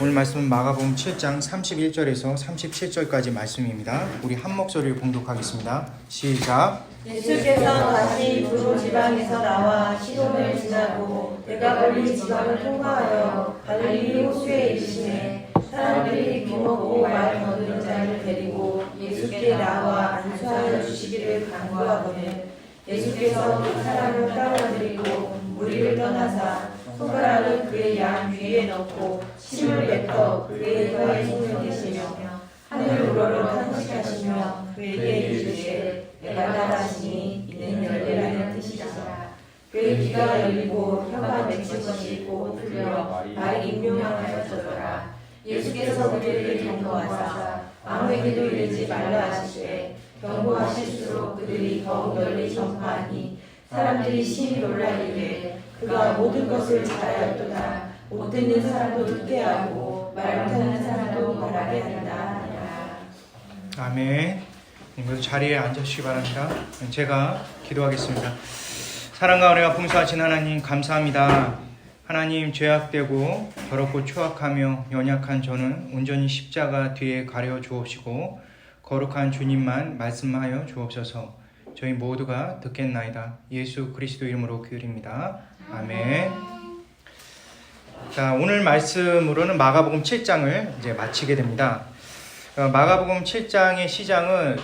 오늘 말씀은 마가복음 7장 31절에서 37절까지 말씀입니다. 우리 한 목소리를 봉독하겠습니다. 시작. 예수께서 다시 두로 지방에서 나와 시돈을 지나고 데가볼리 지방을 통과하여 갈릴리 호수에 이르시매 사람들이 귀먹고 말 거두는 자를 데리고 예수께 나와 안수하여 주시기를 간구하거늘 예수께서 그 사람을 따라드리고 무리를 떠나사 손가락을 그의 양 위에 넣고 침을 뱉어 그의 혀에 손을 대시며 하늘 우러러 탄식하시며 그에게 이르시되 내가 따라하시니 이는 열매라는 뜻이라. 그의 귀가 열리고 혀가 맺힌 것이 있고 풀려 말이 임명하여졌더라. 예수께서 그들을 경고하사 아무에게도 이르지 말라 하시되 경고하실수록 그들이 더욱 널리 전파하니 사람들이 심히 놀라이르되 그가 모든 것을 잘하였도다. 못 듣는 사람도 듣게 하고 말 못하는 사람도 말하게 한다. 아멘. 모두 자리에 앉으시기 바랍니다. 제가 기도하겠습니다. 사랑과 은혜가 풍성하신 하나님 감사합니다. 하나님, 죄악되고 더럽고 추악하며 연약한 저는 온전히 십자가 뒤에 가려 주옵시고 거룩한 주님만 말씀하여 주옵소서. 저희 모두가 듣겠나이다. 예수 그리스도 이름으로 기도드립니다. 아멘. 자, 오늘 말씀으로는 마가복음 7장을 이제 마치게 됩니다. 마가복음 7장의 시작은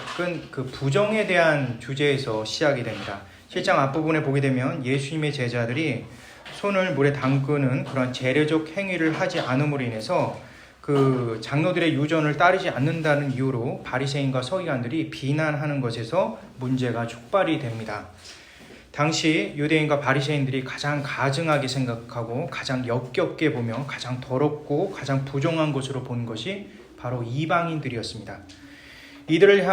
그 부정에 대한 주제에서 시작이 됩니다. 7장 앞부분에 보게 되면 예수님의 제자들이 손을 물에 담그는 그런 재래적 행위를 하지 않음으로 인해서 그 장로들의 유전을 따르지 않는다는 이유로 바리새인과 서기관들이 비난하는 것에서 문제가 촉발이 됩니다. 당시 유대인과 바리새인들이 가장 가증하게 생각하고 가장 역겹게 보며 가장 더럽고 가장 부정한 것으로 본 것이 바로 이방인들이었습니다. 이들을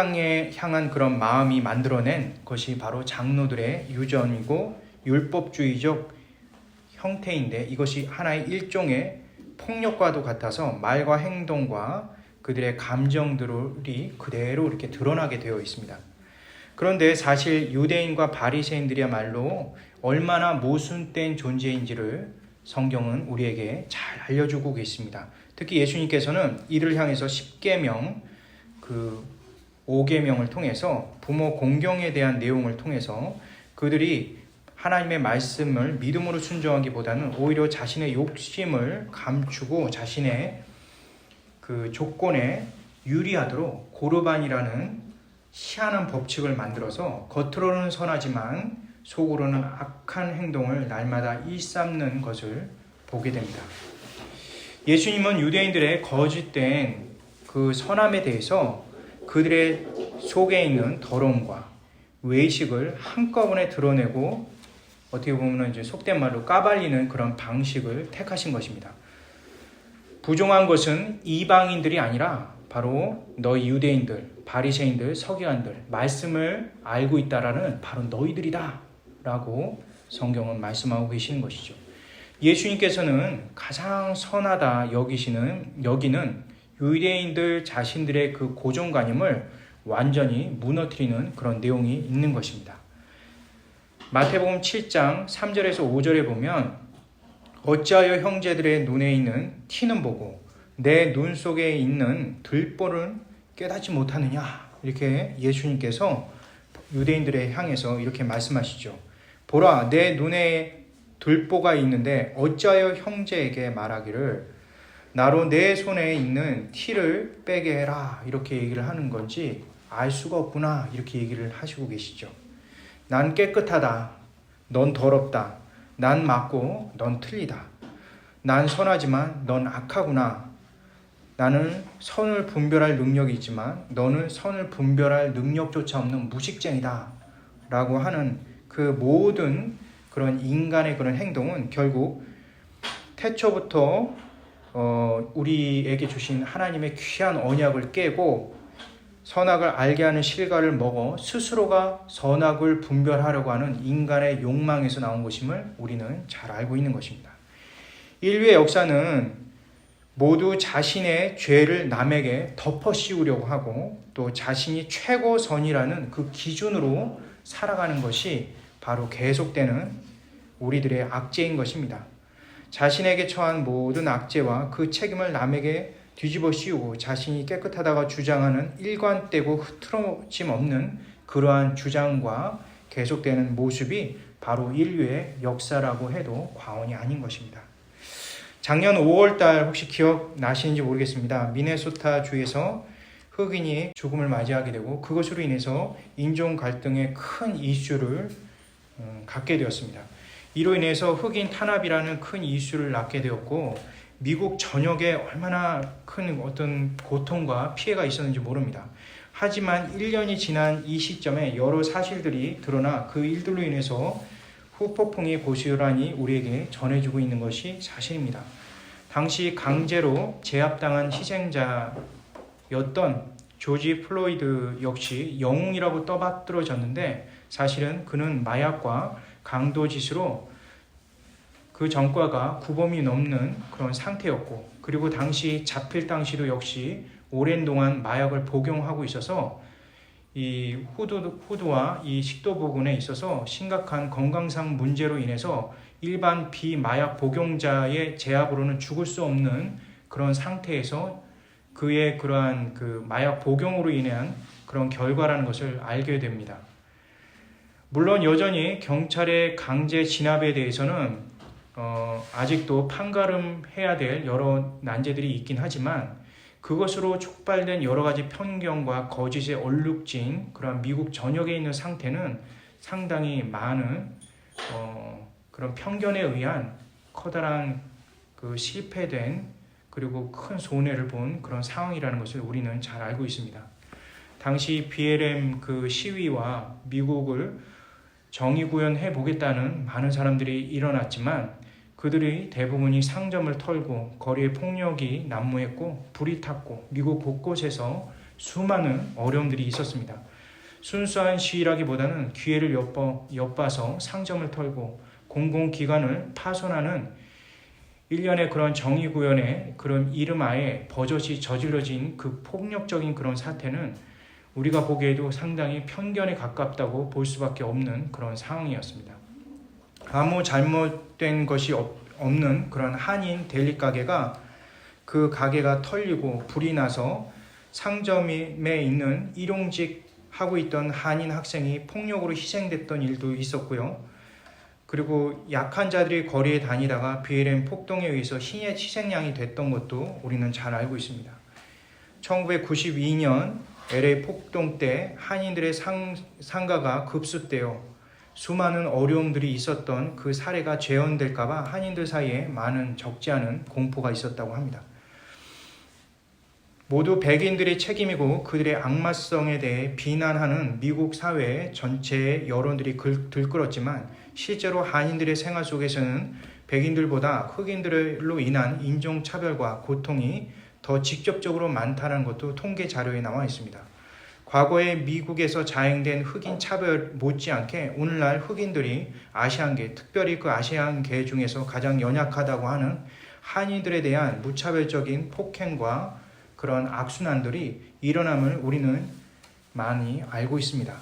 향한 그런 마음이 만들어낸 것이 바로 장로들의 유전이고 율법주의적 형태인데, 이것이 하나의 일종의 폭력과도 같아서 말과 행동과 그들의 감정들이 그대로 이렇게 드러나게 되어 있습니다. 그런데 사실 유대인과 바리새인들이야말로 얼마나 모순된 존재인지를 성경은 우리에게 잘 알려주고 계십니다. 특히 예수님께서는 이를 향해서 10계명, 그 5계명을 통해서 부모 공경에 대한 내용을 통해서 그들이 하나님의 말씀을 믿음으로 순종하기보다는 오히려 자신의 욕심을 감추고 자신의 그 조건에 유리하도록 고르반이라는 희한한 법칙을 만들어서 겉으로는 선하지만 속으로는 악한 행동을 날마다 일삼는 것을 보게 됩니다. 예수님은 유대인들의 거짓된 그 선함에 대해서 그들의 속에 있는 더러움과 외식을 한꺼번에 드러내고 어떻게 보면 이제 속된 말로 까발리는 그런 방식을 택하신 것입니다. 부정한 것은 이방인들이 아니라 바로 너희 유대인들, 바리새인들, 서기관들, 말씀을 알고 있다라는 바로 너희들이다 라고 성경은 말씀하고 계시는 것이죠. 예수님께서는 가장 선하다 여기는 유대인들 자신들의 그 고정관념을 완전히 무너뜨리는 그런 내용이 있는 것입니다. 마태복음 7장 3절에서 5절에 보면 어찌하여 형제들의 눈에 있는 티는 보고 내 눈 속에 있는 들보를 깨닫지 못하느냐, 이렇게 예수님께서 유대인들에 향해서 이렇게 말씀하시죠. 보라, 내 눈에 들보가 있는데 어찌하여 형제에게 말하기를 나로 내 손에 있는 티를 빼게 해라, 이렇게 얘기를 하는 건지 알 수가 없구나, 이렇게 얘기를 하시고 계시죠. 난 깨끗하다, 넌 더럽다. 난 맞고 넌 틀리다. 난 선하지만 넌 악하구나. 나는 선을 분별할 능력이 있지만 너는 선을 분별할 능력조차 없는 무식쟁이다 라고 하는 그 모든 그런 인간의 그런 행동은 결국 태초부터 우리에게 주신 하나님의 귀한 언약을 깨고 선악을 알게 하는 실과를 먹어 스스로가 선악을 분별하려고 하는 인간의 욕망에서 나온 것임을 우리는 잘 알고 있는 것입니다. 인류의 역사는 모두 자신의 죄를 남에게 덮어 씌우려고 하고 또 자신이 최고선이라는 그 기준으로 살아가는 것이 바로 계속되는 우리들의 악재인 것입니다. 자신에게 처한 모든 악재와 그 책임을 남에게 뒤집어 씌우고 자신이 깨끗하다고 주장하는 일관되고 흐트러짐 없는 그러한 주장과 계속되는 모습이 바로 인류의 역사라고 해도 과언이 아닌 것입니다. 작년 5월달 혹시 기억나시는지 모르겠습니다. 미네소타 주에서 흑인이 죽음을 맞이하게 되고 그것으로 인해서 인종 갈등의 큰 이슈를 갖게 되었습니다. 이로 인해서 흑인 탄압이라는 큰 이슈를 낳게 되었고 미국 전역에 얼마나 큰 어떤 고통과 피해가 있었는지 모릅니다. 하지만 1년이 지난 이 시점에 여러 사실들이 드러나 그 일들로 인해서 후폭풍이 고스란히 우리에게 전해지고 있는 것이 사실입니다. 당시 강제로 제압당한 희생자였던 조지 플로이드 역시 영웅이라고 떠받들어졌는데 사실은 그는 마약과 강도짓으로 그 전과가 구범이 넘는 그런 상태였고 그리고 당시 잡힐 당시도 역시 오랜 동안 마약을 복용하고 있어서 이 후두와 이 식도 부분에 있어서 심각한 건강상 문제로 인해서 일반 비마약 복용자의 제압으로는 죽을 수 없는 그런 상태에서 그의 그러한 그 마약 복용으로 인한 그런 결과라는 것을 알게 됩니다. 물론 여전히 경찰의 강제 진압에 대해서는 아직도 판가름해야 될 여러 난제들이 있긴 하지만 그것으로 촉발된 여러 가지 편견과 거짓에 얼룩진 그런 미국 전역에 있는 상태는 상당히 많은 그런 편견에 의한 커다란 그 실패된 그리고 큰 손해를 본 그런 상황이라는 것을 우리는 잘 알고 있습니다. 당시 BLM 그 시위와 미국을 정의구현해 보겠다는 많은 사람들이 일어났지만 그들이 대부분이 상점을 털고 거리에 폭력이 난무했고 불이 탔고 미국 곳곳에서 수많은 어려움들이 있었습니다. 순수한 시위라기보다는 기회를 엿봐서 상점을 털고 공공기관을 파손하는 일련의 그런 정의구현의 그런 이름하에 버젓이 저질러진 그 폭력적인 그런 사태는 우리가 보기에도 상당히 편견에 가깝다고 볼 수밖에 없는 그런 상황이었습니다. 아무 잘못된 것이 없는 그런 한인 델리 가게가 그 가게가 털리고 불이 나서 상점에 있는 일용직 하고 있던 한인 학생이 폭력으로 희생됐던 일도 있었고요. 그리고 약한 자들이 거리에 다니다가 BLM 폭동에 의해서 희생양이 됐던 것도 우리는 잘 알고 있습니다. 1992년 LA 폭동 때 한인들의 상가가 급습되어 수많은 어려움들이 있었던 그 사례가 재현될까봐 한인들 사이에 많은 적지 않은 공포가 있었다고 합니다. 모두 백인들의 책임이고 그들의 악마성에 대해 비난하는 미국 사회 전체의 여론들이 들끓었지만 실제로 한인들의 생활 속에서는 백인들보다 흑인들로 인한 인종차별과 고통이 더 직접적으로 많다는 것도 통계 자료에 나와 있습니다. 과거에 미국에서 자행된 흑인 차별 못지않게 오늘날 흑인들이 아시안계, 특별히 그 아시안계 중에서 가장 연약하다고 하는 한인들에 대한 무차별적인 폭행과 그런 악순환들이 일어남을 우리는 많이 알고 있습니다.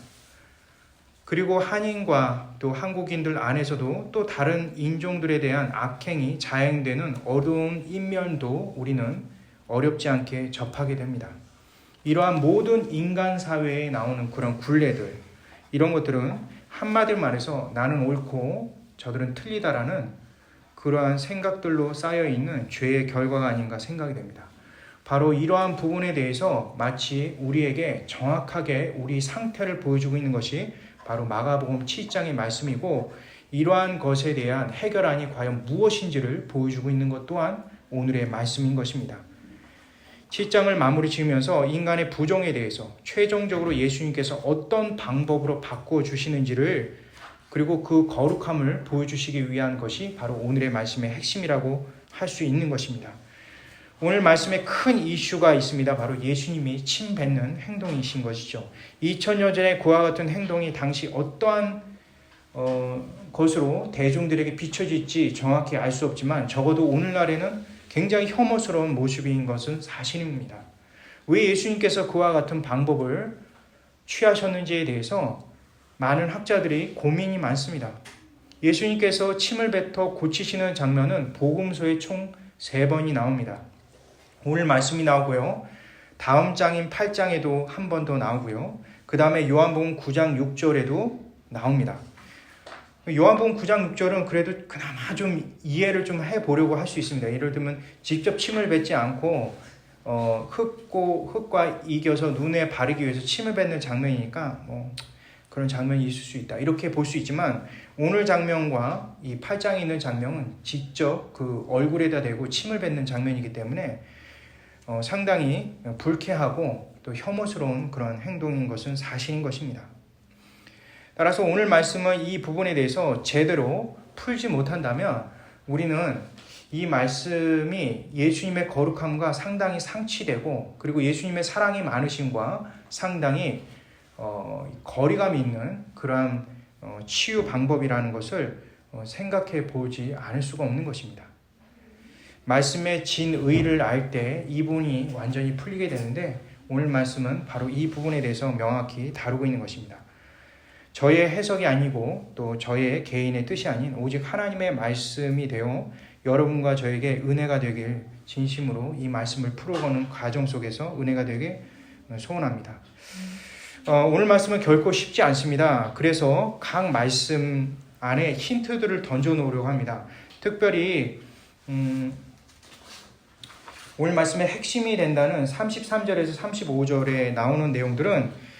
그리고 한인과 또 한국인들 안에서도 또 다른 인종들에 대한 악행이 자행되는 어두운 인면도 우리는 어렵지 않게 접하게 됩니다. 이러한 모든 인간 사회에 나오는 그런 굴레들, 이런 것들은 한마디로 말해서 나는 옳고 저들은 틀리다라는 그러한 생각들로 쌓여있는 죄의 결과가 아닌가 생각이 됩니다. 바로 이러한 부분에 대해서 마치 우리에게 정확하게 우리 상태를 보여주고 있는 것이 바로 마가복음 7장의 말씀이고 이러한 것에 대한 해결안이 과연 무엇인지를 보여주고 있는 것 또한 오늘의 말씀인 것입니다. 7장을 마무리 지으면서 인간의 부정에 대해서 최종적으로 예수님께서 어떤 방법으로 바꿔주시는지를 그리고 그 거룩함을 보여주시기 위한 것이 바로 오늘의 말씀의 핵심이라고 할 수 있는 것입니다. 오늘 말씀에 큰 이슈가 있습니다. 바로 예수님이 침 뱉는 행동이신 것이죠. 2000년 전에 그와 같은 행동이 당시 어떠한 것으로 대중들에게 비춰질지 정확히 알 수 없지만 적어도 오늘날에는 굉장히 혐오스러운 모습인 것은 사실입니다. 왜 예수님께서 그와 같은 방법을 취하셨는지에 대해서 많은 학자들이 고민이 많습니다. 예수님께서 침을 뱉어 고치시는 장면은 복음서에 총 3번이 나옵니다. 오늘 말씀이 나오고요. 다음 장인 8장에도 한 번 더 나오고요. 그 다음에 요한복음 9장 6절에도 나옵니다. 요한복음 9장 6절은 그래도 그나마 좀 이해를 좀 해보려고 할 수 있습니다. 예를 들면 직접 침을 뱉지 않고 흙과 이겨서 눈에 바르기 위해서 침을 뱉는 장면이니까 그런 장면이 있을 수 있다. 이렇게 볼 수 있지만 오늘 장면과 이 8장에 있는 장면은 직접 그 얼굴에다 대고 침을 뱉는 장면이기 때문에 상당히 불쾌하고 또 혐오스러운 그런 행동인 것은 사실인 것입니다. 따라서 오늘 말씀은 이 부분에 대해서 제대로 풀지 못한다면 우리는 이 말씀이 예수님의 거룩함과 상당히 상치되고 그리고 예수님의 사랑이 많으심과 상당히 거리감이 있는 그러한 치유 방법이라는 것을 생각해 보지 않을 수가 없는 것입니다. 말씀의 진의를 알 때 이 부분이 완전히 풀리게 되는데 오늘 말씀은 바로 이 부분에 대해서 명확히 다루고 있는 것입니다. 저의 해석이 아니고 또 저의 개인의 뜻이 아닌 오직 하나님의 말씀이 되어 여러분과 저에게 은혜가 되길 진심으로 이 말씀을 풀어가는 과정 속에서 은혜가 되길 소원합니다. 오늘 말씀은 결코 쉽지 않습니다. 그래서 각 말씀 안에 힌트들을 던져놓으려고 합니다. 특별히 오늘 말씀의 핵심이 된다는 33절에서 35절에 나오는 내용들은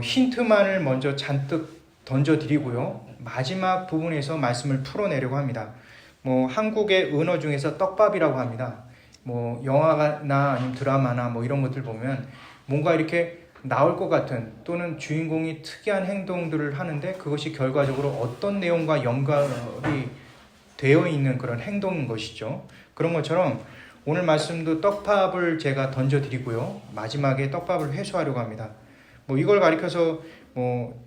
힌트만을 먼저 잔뜩 던져드리고요. 마지막 부분에서 말씀을 풀어내려고 합니다. 한국의 은어 중에서 떡밥이라고 합니다. 영화나 아니면 드라마나 이런 것들 보면 뭔가 이렇게 나올 것 같은 또는 주인공이 특이한 행동들을 하는데 그것이 결과적으로 어떤 내용과 연관이 되어 있는 그런 행동인 것이죠. 그런 것처럼 오늘 말씀도 떡밥을 제가 던져드리고요. 마지막에 떡밥을 회수하려고 합니다. 이걸 가리켜서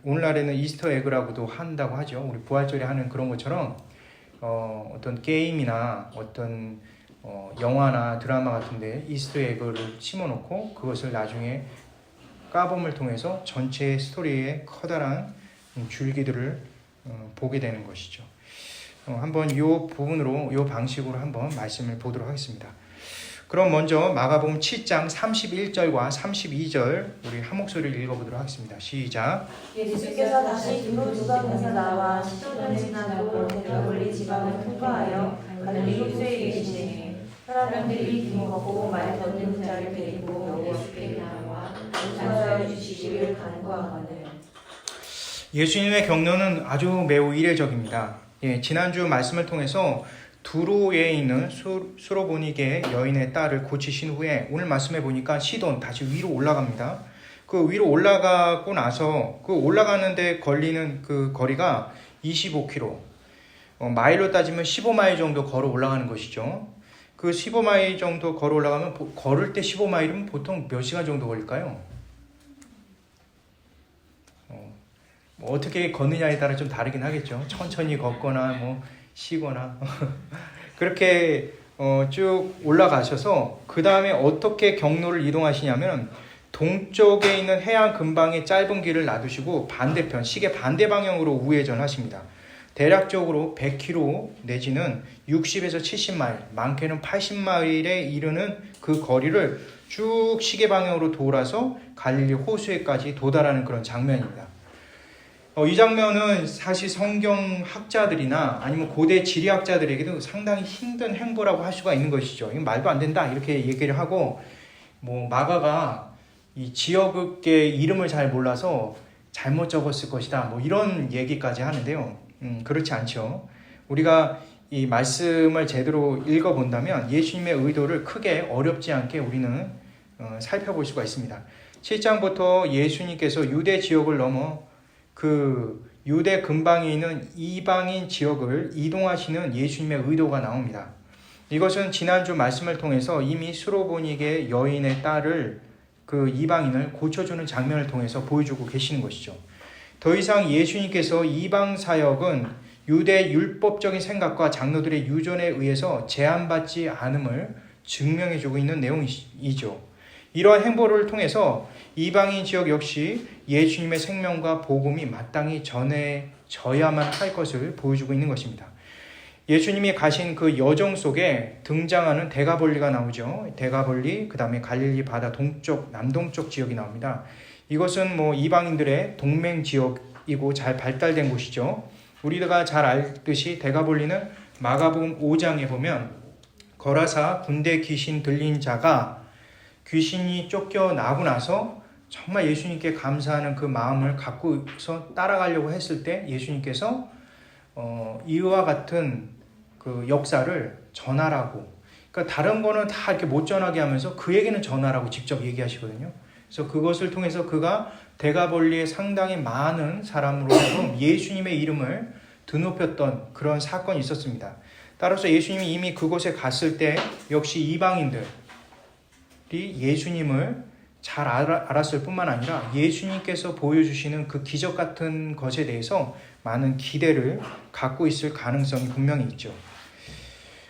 오늘날에는 이스터 에그라고도 한다고 하죠. 우리 부활절에 하는 그런 것처럼 어떤 게임이나 어떤 영화나 드라마 같은데 이스터 에그를 심어놓고 그것을 나중에 까봄을 통해서 전체 스토리의 커다란 줄기들을 보게 되는 것이죠. 한번 이 부분으로 이 방식으로 한번 말씀을 보도록 하겠습니다. 그럼 먼저 마가복음 7장 31절과 32절 우리 한 목소리를 읽어보도록 하겠습니다. 시작. 예수께서 다시 두로 지방에서 나와 시돈을 지나고 데가볼리 지방을 통과하여 갈릴리 호수에 이르시니 사람들이 기먹고 말 걷는 자를 데리고 예수께 나와 용서하여 주시기를 간구하거늘. 예수님의 경로는 아주 매우 이례적입니다. 지난주 말씀을 통해서 두로에 있는 수로보니게 여인의 딸을 고치신 후에 오늘 말씀해 보니까 시돈 다시 위로 올라갑니다. 그 위로 올라가고 나서 그 올라가는데 걸리는 그 거리가 25km, 마일로 따지면 15마일 정도 걸어 올라가는 것이죠. 그 15마일 정도 걸어 올라가면 걸을 때 15마일이면 보통 몇 시간 정도 걸릴까요? 어떻게 걷느냐에 따라 좀 다르긴 하겠죠. 천천히 걷거나 쉬거나 그렇게 쭉 올라가셔서 그 다음에 어떻게 경로를 이동하시냐면 동쪽에 있는 해안 근방에 짧은 길을 놔두시고 반대편 시계 반대 방향으로 우회전하십니다. 대략적으로 100km 내지는 60에서 70마일, 많게는 80마일에 이르는 그 거리를 쭉 시계 방향으로 돌아서 갈릴리 호수에까지 도달하는 그런 장면입니다. 이 장면은 사실 성경학자들이나 아니면 고대 지리학자들에게도 상당히 힘든 행보라고 할 수가 있는 것이죠. 이건 말도 안 된다 이렇게 얘기를 하고 마가가 이 지역의 이름을 잘 몰라서 잘못 적었을 것이다 이런 얘기까지 하는데요. 그렇지 않죠. 우리가 이 말씀을 제대로 읽어본다면 예수님의 의도를 크게 어렵지 않게 우리는 살펴볼 수가 있습니다. 7장부터 예수님께서 유대 지역을 넘어 그 유대 근방에 있는 이방인 지역을 이동하시는 예수님의 의도가 나옵니다. 이것은 지난주 말씀을 통해서 이미 수로보니게 여인의 딸을 그 이방인을 고쳐주는 장면을 통해서 보여주고 계시는 것이죠. 더 이상 예수님께서 이방 사역은 유대 율법적인 생각과 장로들의 유전에 의해서 제한받지 않음을 증명해주고 있는 내용이죠. 이러한 행보를 통해서 이방인 지역 역시 예수님의 생명과 복음이 마땅히 전해져야만 할 것을 보여주고 있는 것입니다. 예수님이 가신 그 여정 속에 등장하는 데가볼리가 나오죠. 데가볼리, 그 다음에 갈릴리 바다 동쪽, 남동쪽 지역이 나옵니다. 이것은 뭐 이방인들의 동맹 지역이고 잘 발달된 곳이죠. 우리가 잘 알듯이 데가볼리는 마가복음 5장에 보면 거라사 군대 귀신 들린 자가 귀신이 쫓겨나고 나서 정말 예수님께 감사하는 그 마음을 갖고서 따라가려고 했을 때 예수님께서 이와 같은 그 역사를 전하라고, 그러니까 다른 거는 다 이렇게 못 전하게 하면서 그에게는 전하라고 직접 얘기하시거든요. 그래서 그것을 통해서 그가 데가볼리에 상당히 많은 사람으로 하여금 예수님의 이름을 드높였던 그런 사건이 있었습니다. 따라서 예수님이 이미 그곳에 갔을 때 역시 이방인들이 예수님을 잘 알았을 뿐만 아니라 예수님께서 보여주시는 그 기적 같은 것에 대해서 많은 기대를 갖고 있을 가능성이 분명히 있죠.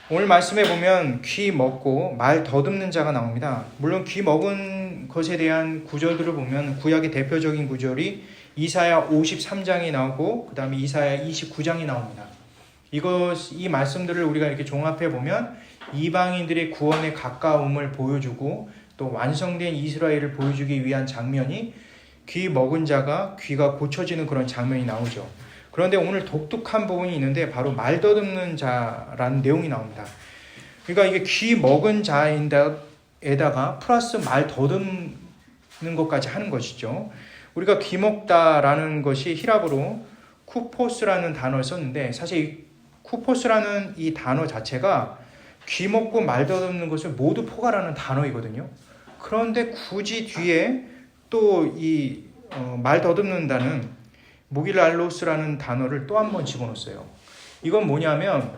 오늘 말씀에 보면 귀 먹고 말 더듬는 자가 나옵니다. 물론 귀 먹은 것에 대한 구절들을 보면 구약의 대표적인 구절이 이사야 53장이 나오고 그 다음에 이사야 29장이 나옵니다. 이 말씀들을 우리가 이렇게 종합해 보면 이방인들의 구원에 가까움을 보여주고 또 완성된 이스라엘을 보여주기 위한 장면이 귀 먹은 자가 귀가 고쳐지는 그런 장면이 나오죠. 그런데 오늘 독특한 부분이 있는데 바로 말 더듬는 자라는 내용이 나옵니다. 그러니까 이게 귀 먹은 자에다가 플러스 말 더듬는 것까지 하는 것이죠. 우리가 귀 먹다라는 것이 히라브로 쿠포스라는 단어를 썼는데 사실 이 쿠포스라는 이 단어 자체가 귀 먹고 말 더듬는 것을 모두 포괄하는 단어이거든요. 그런데 굳이 뒤에 또 이 말 더듬는다는 무길랄로스라는 단어를 또 한 번 집어넣었어요. 이건 뭐냐면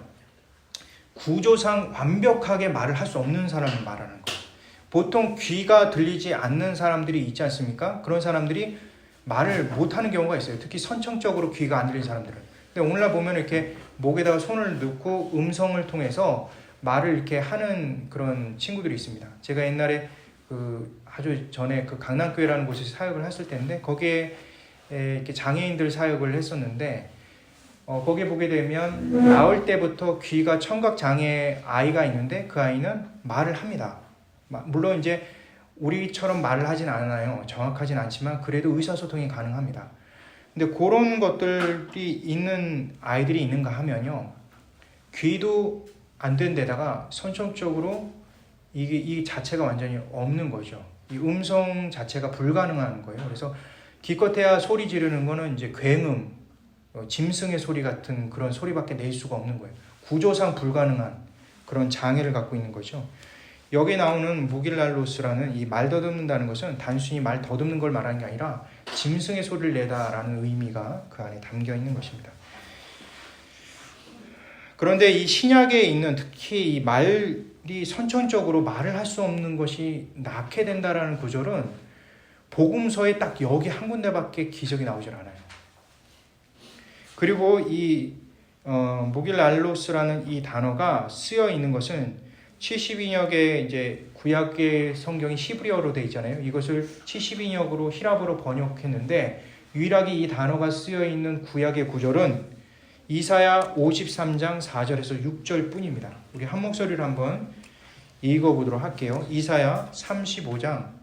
구조상 완벽하게 말을 할 수 없는 사람을 말하는 거예요. 보통 귀가 들리지 않는 사람들이 있지 않습니까? 그런 사람들이 말을 못하는 경우가 있어요. 특히 선천적으로 귀가 안 들리는 사람들은. 근데 오늘날 보면 이렇게 목에다가 손을 넣고 음성을 통해서 말을 이렇게 하는 그런 친구들이 있습니다. 제가 옛날에 아주 전에 그 강남교회라는 곳에서 사역을 했을 때인데 거기에 이렇게 장애인들 사역을 했었는데 거기에 보게 되면 나올 때부터 귀가 청각 장애 아이가 있는데 그 아이는 말을 합니다. 물론 이제 우리처럼 말을 하진 않아요. 정확하진 않지만 그래도 의사소통이 가능합니다. 근데 그런 것들이 있는 아이들이 있는가 하면요, 귀도 안 된 데다가 선천적으로 이 자체가 완전히 없는 거죠. 이 음성 자체가 불가능한 거예요. 그래서 기껏해야 소리 지르는 거는 이제 굉음, 짐승의 소리 같은 그런 소리밖에 낼 수가 없는 거예요. 구조상 불가능한 그런 장애를 갖고 있는 거죠. 여기 나오는 무길랄로스라는 이 말 더듬는다는 것은 단순히 말 더듬는 걸 말하는 게 아니라 짐승의 소리를 내다라는 의미가 그 안에 담겨 있는 것입니다. 그런데 이 신약에 있는 특히 이 말이 선천적으로 말을 할 수 없는 것이 낳게 된다라는 구절은 복음서에 딱 여기 한 군데밖에 기적이 나오질 않아요. 그리고 이 무길랄로스라는 이 단어가 쓰여 있는 것은 70인역의 이제 구약의 성경이 히브리어로 되어 있잖아요. 이것을 70인역으로 히라브로 번역했는데 유일하게 이 단어가 쓰여 있는 구약의 구절은 이사야 53장 4절에서 6절 뿐입니다. 우리 한 목소리로 한번 읽어보도록 할게요. 이사야 35장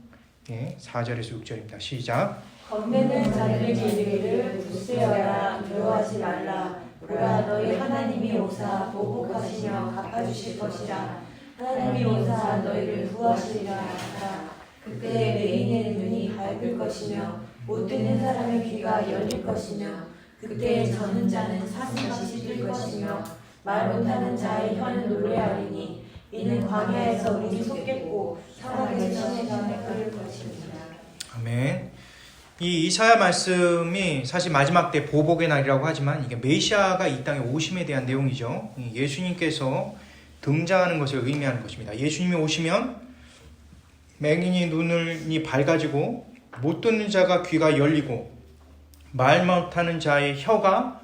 4절에서 6절입니다. 시작. 겁내는 자들에게 이르기를 부스여라 두려워하지 말라. 보라 너희 하나님이 오사 보복하시며 갚아주실 것이라. 하나님이 오사 너희를 구하시리라 하라. 그때 맹인의 눈이 밝을 것이며 못 듣는 사람의 귀가 열릴 것이며 그때 저는 자는 사슴같이 뛸 것이며 말 못하는 자의 혀는 노래하리니 이는 광야에서 물이 솟겠고 사막에서 시내가 끓을 것입니다. 아멘. 이 이사야 말씀이 사실 마지막 때 보복의 날이라고 하지만 이게 메시아가 이 땅에 오심에 대한 내용이죠. 예수님께서 등장하는 것을 의미하는 것입니다. 예수님이 오시면 맹인이 눈이 밝아지고 못 듣는 자가 귀가 열리고 말 못하는 자의 혀가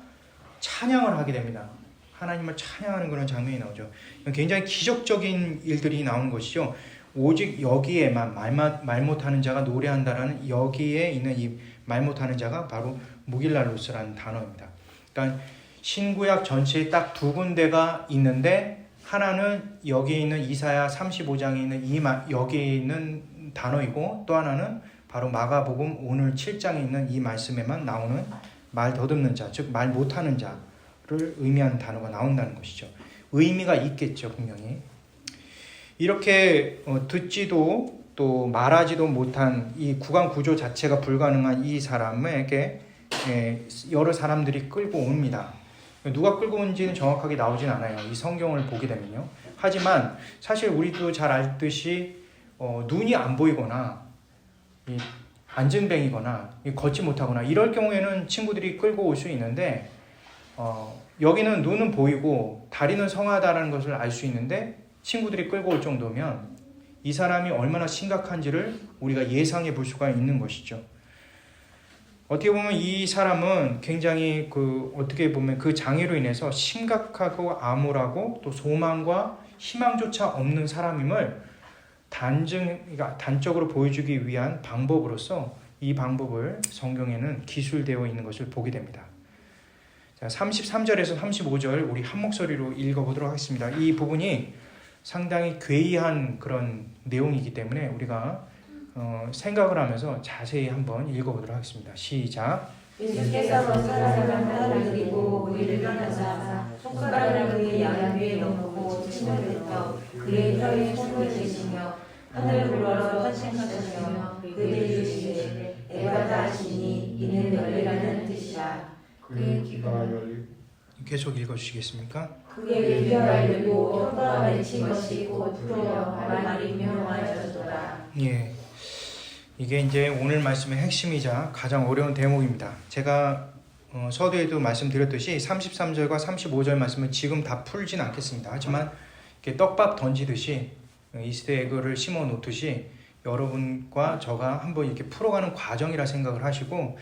찬양을 하게 됩니다. 하나님을 찬양하는 그런 장면이 나오죠. 굉장히 기적적인 일들이 나오는 것이죠. 오직 여기에만 말 못하는 자가 노래한다라는 여기에 있는 이 말 못하는 자가 바로 무길랄로스라는 단어입니다. 그러니까 신구약 전체에 딱 두 군데가 있는데 하나는 여기에 있는 이사야 35장에 있는 여기에 있는 단어이고 또 하나는 바로 마가복음 오늘 7장에 있는 이 말씀에만 나오는 말 더듬는 자, 즉 말 못하는 자를 의미하는 단어가 나온다는 것이죠. 의미가 있겠죠, 분명히. 이렇게 듣지도 또 말하지도 못한 이 구강 구조 자체가 불가능한 이 사람에게 여러 사람들이 끌고 옵니다. 누가 끌고 온지는 정확하게 나오진 않아요. 이 성경을 보게 되면요. 하지만 사실 우리도 잘 알듯이 눈이 안 보이거나 안증뱅이거나 걷지 못하거나 이럴 경우에는 친구들이 끌고 올 수 있는데 여기는 눈은 보이고 다리는 성하다라는 것을 알 수 있는데 친구들이 끌고 올 정도면 이 사람이 얼마나 심각한지를 우리가 예상해 볼 수가 있는 것이죠. 어떻게 보면 이 사람은 굉장히 어떻게 보면 그 장애로 인해서 심각하고 암울하고 또 소망과 희망조차 없는 사람임을 단적으로 보여주기 위한 방법으로서 이 방법을 성경에는 기술되어 있는 것을 보게 됩니다. 자, 33절에서 35절 우리 한 목소리로 읽어보도록 하겠습니다. 이 부분이 상당히 괴이한 그런 내용이기 때문에 우리가 생각을 하면서 자세히 한번 읽어보도록 하겠습니다. 시작. 예수께서 사람을 딸을 드리고 무리를 떠나사 손가락을 그의 양귀에 넣고 침을 뱉어 그의 혀에 손을 대시며 하늘을 불러서 탄식하시며 그에게 이르시되 에바다 하시니 이는 열리라는 뜻이라. 그의 귀가 열리. 계속 읽어주시겠습니까? 그의 귀가 열리고 혀가 맺힌 것이 곧 풀어 말이 명하여졌더라. 예, 이게 이제 오늘 말씀의 핵심이자 가장 어려운 대목입니다. 제가 서두에도 말씀드렸듯이 33절과 35절 말씀을 지금 다 풀진 않겠습니다. 하지만 이렇게 떡밥 던지듯이 이스터에그를 심어 놓듯이 여러분과 저가 한번 이렇게 풀어가는 과정이라 생각을 하시고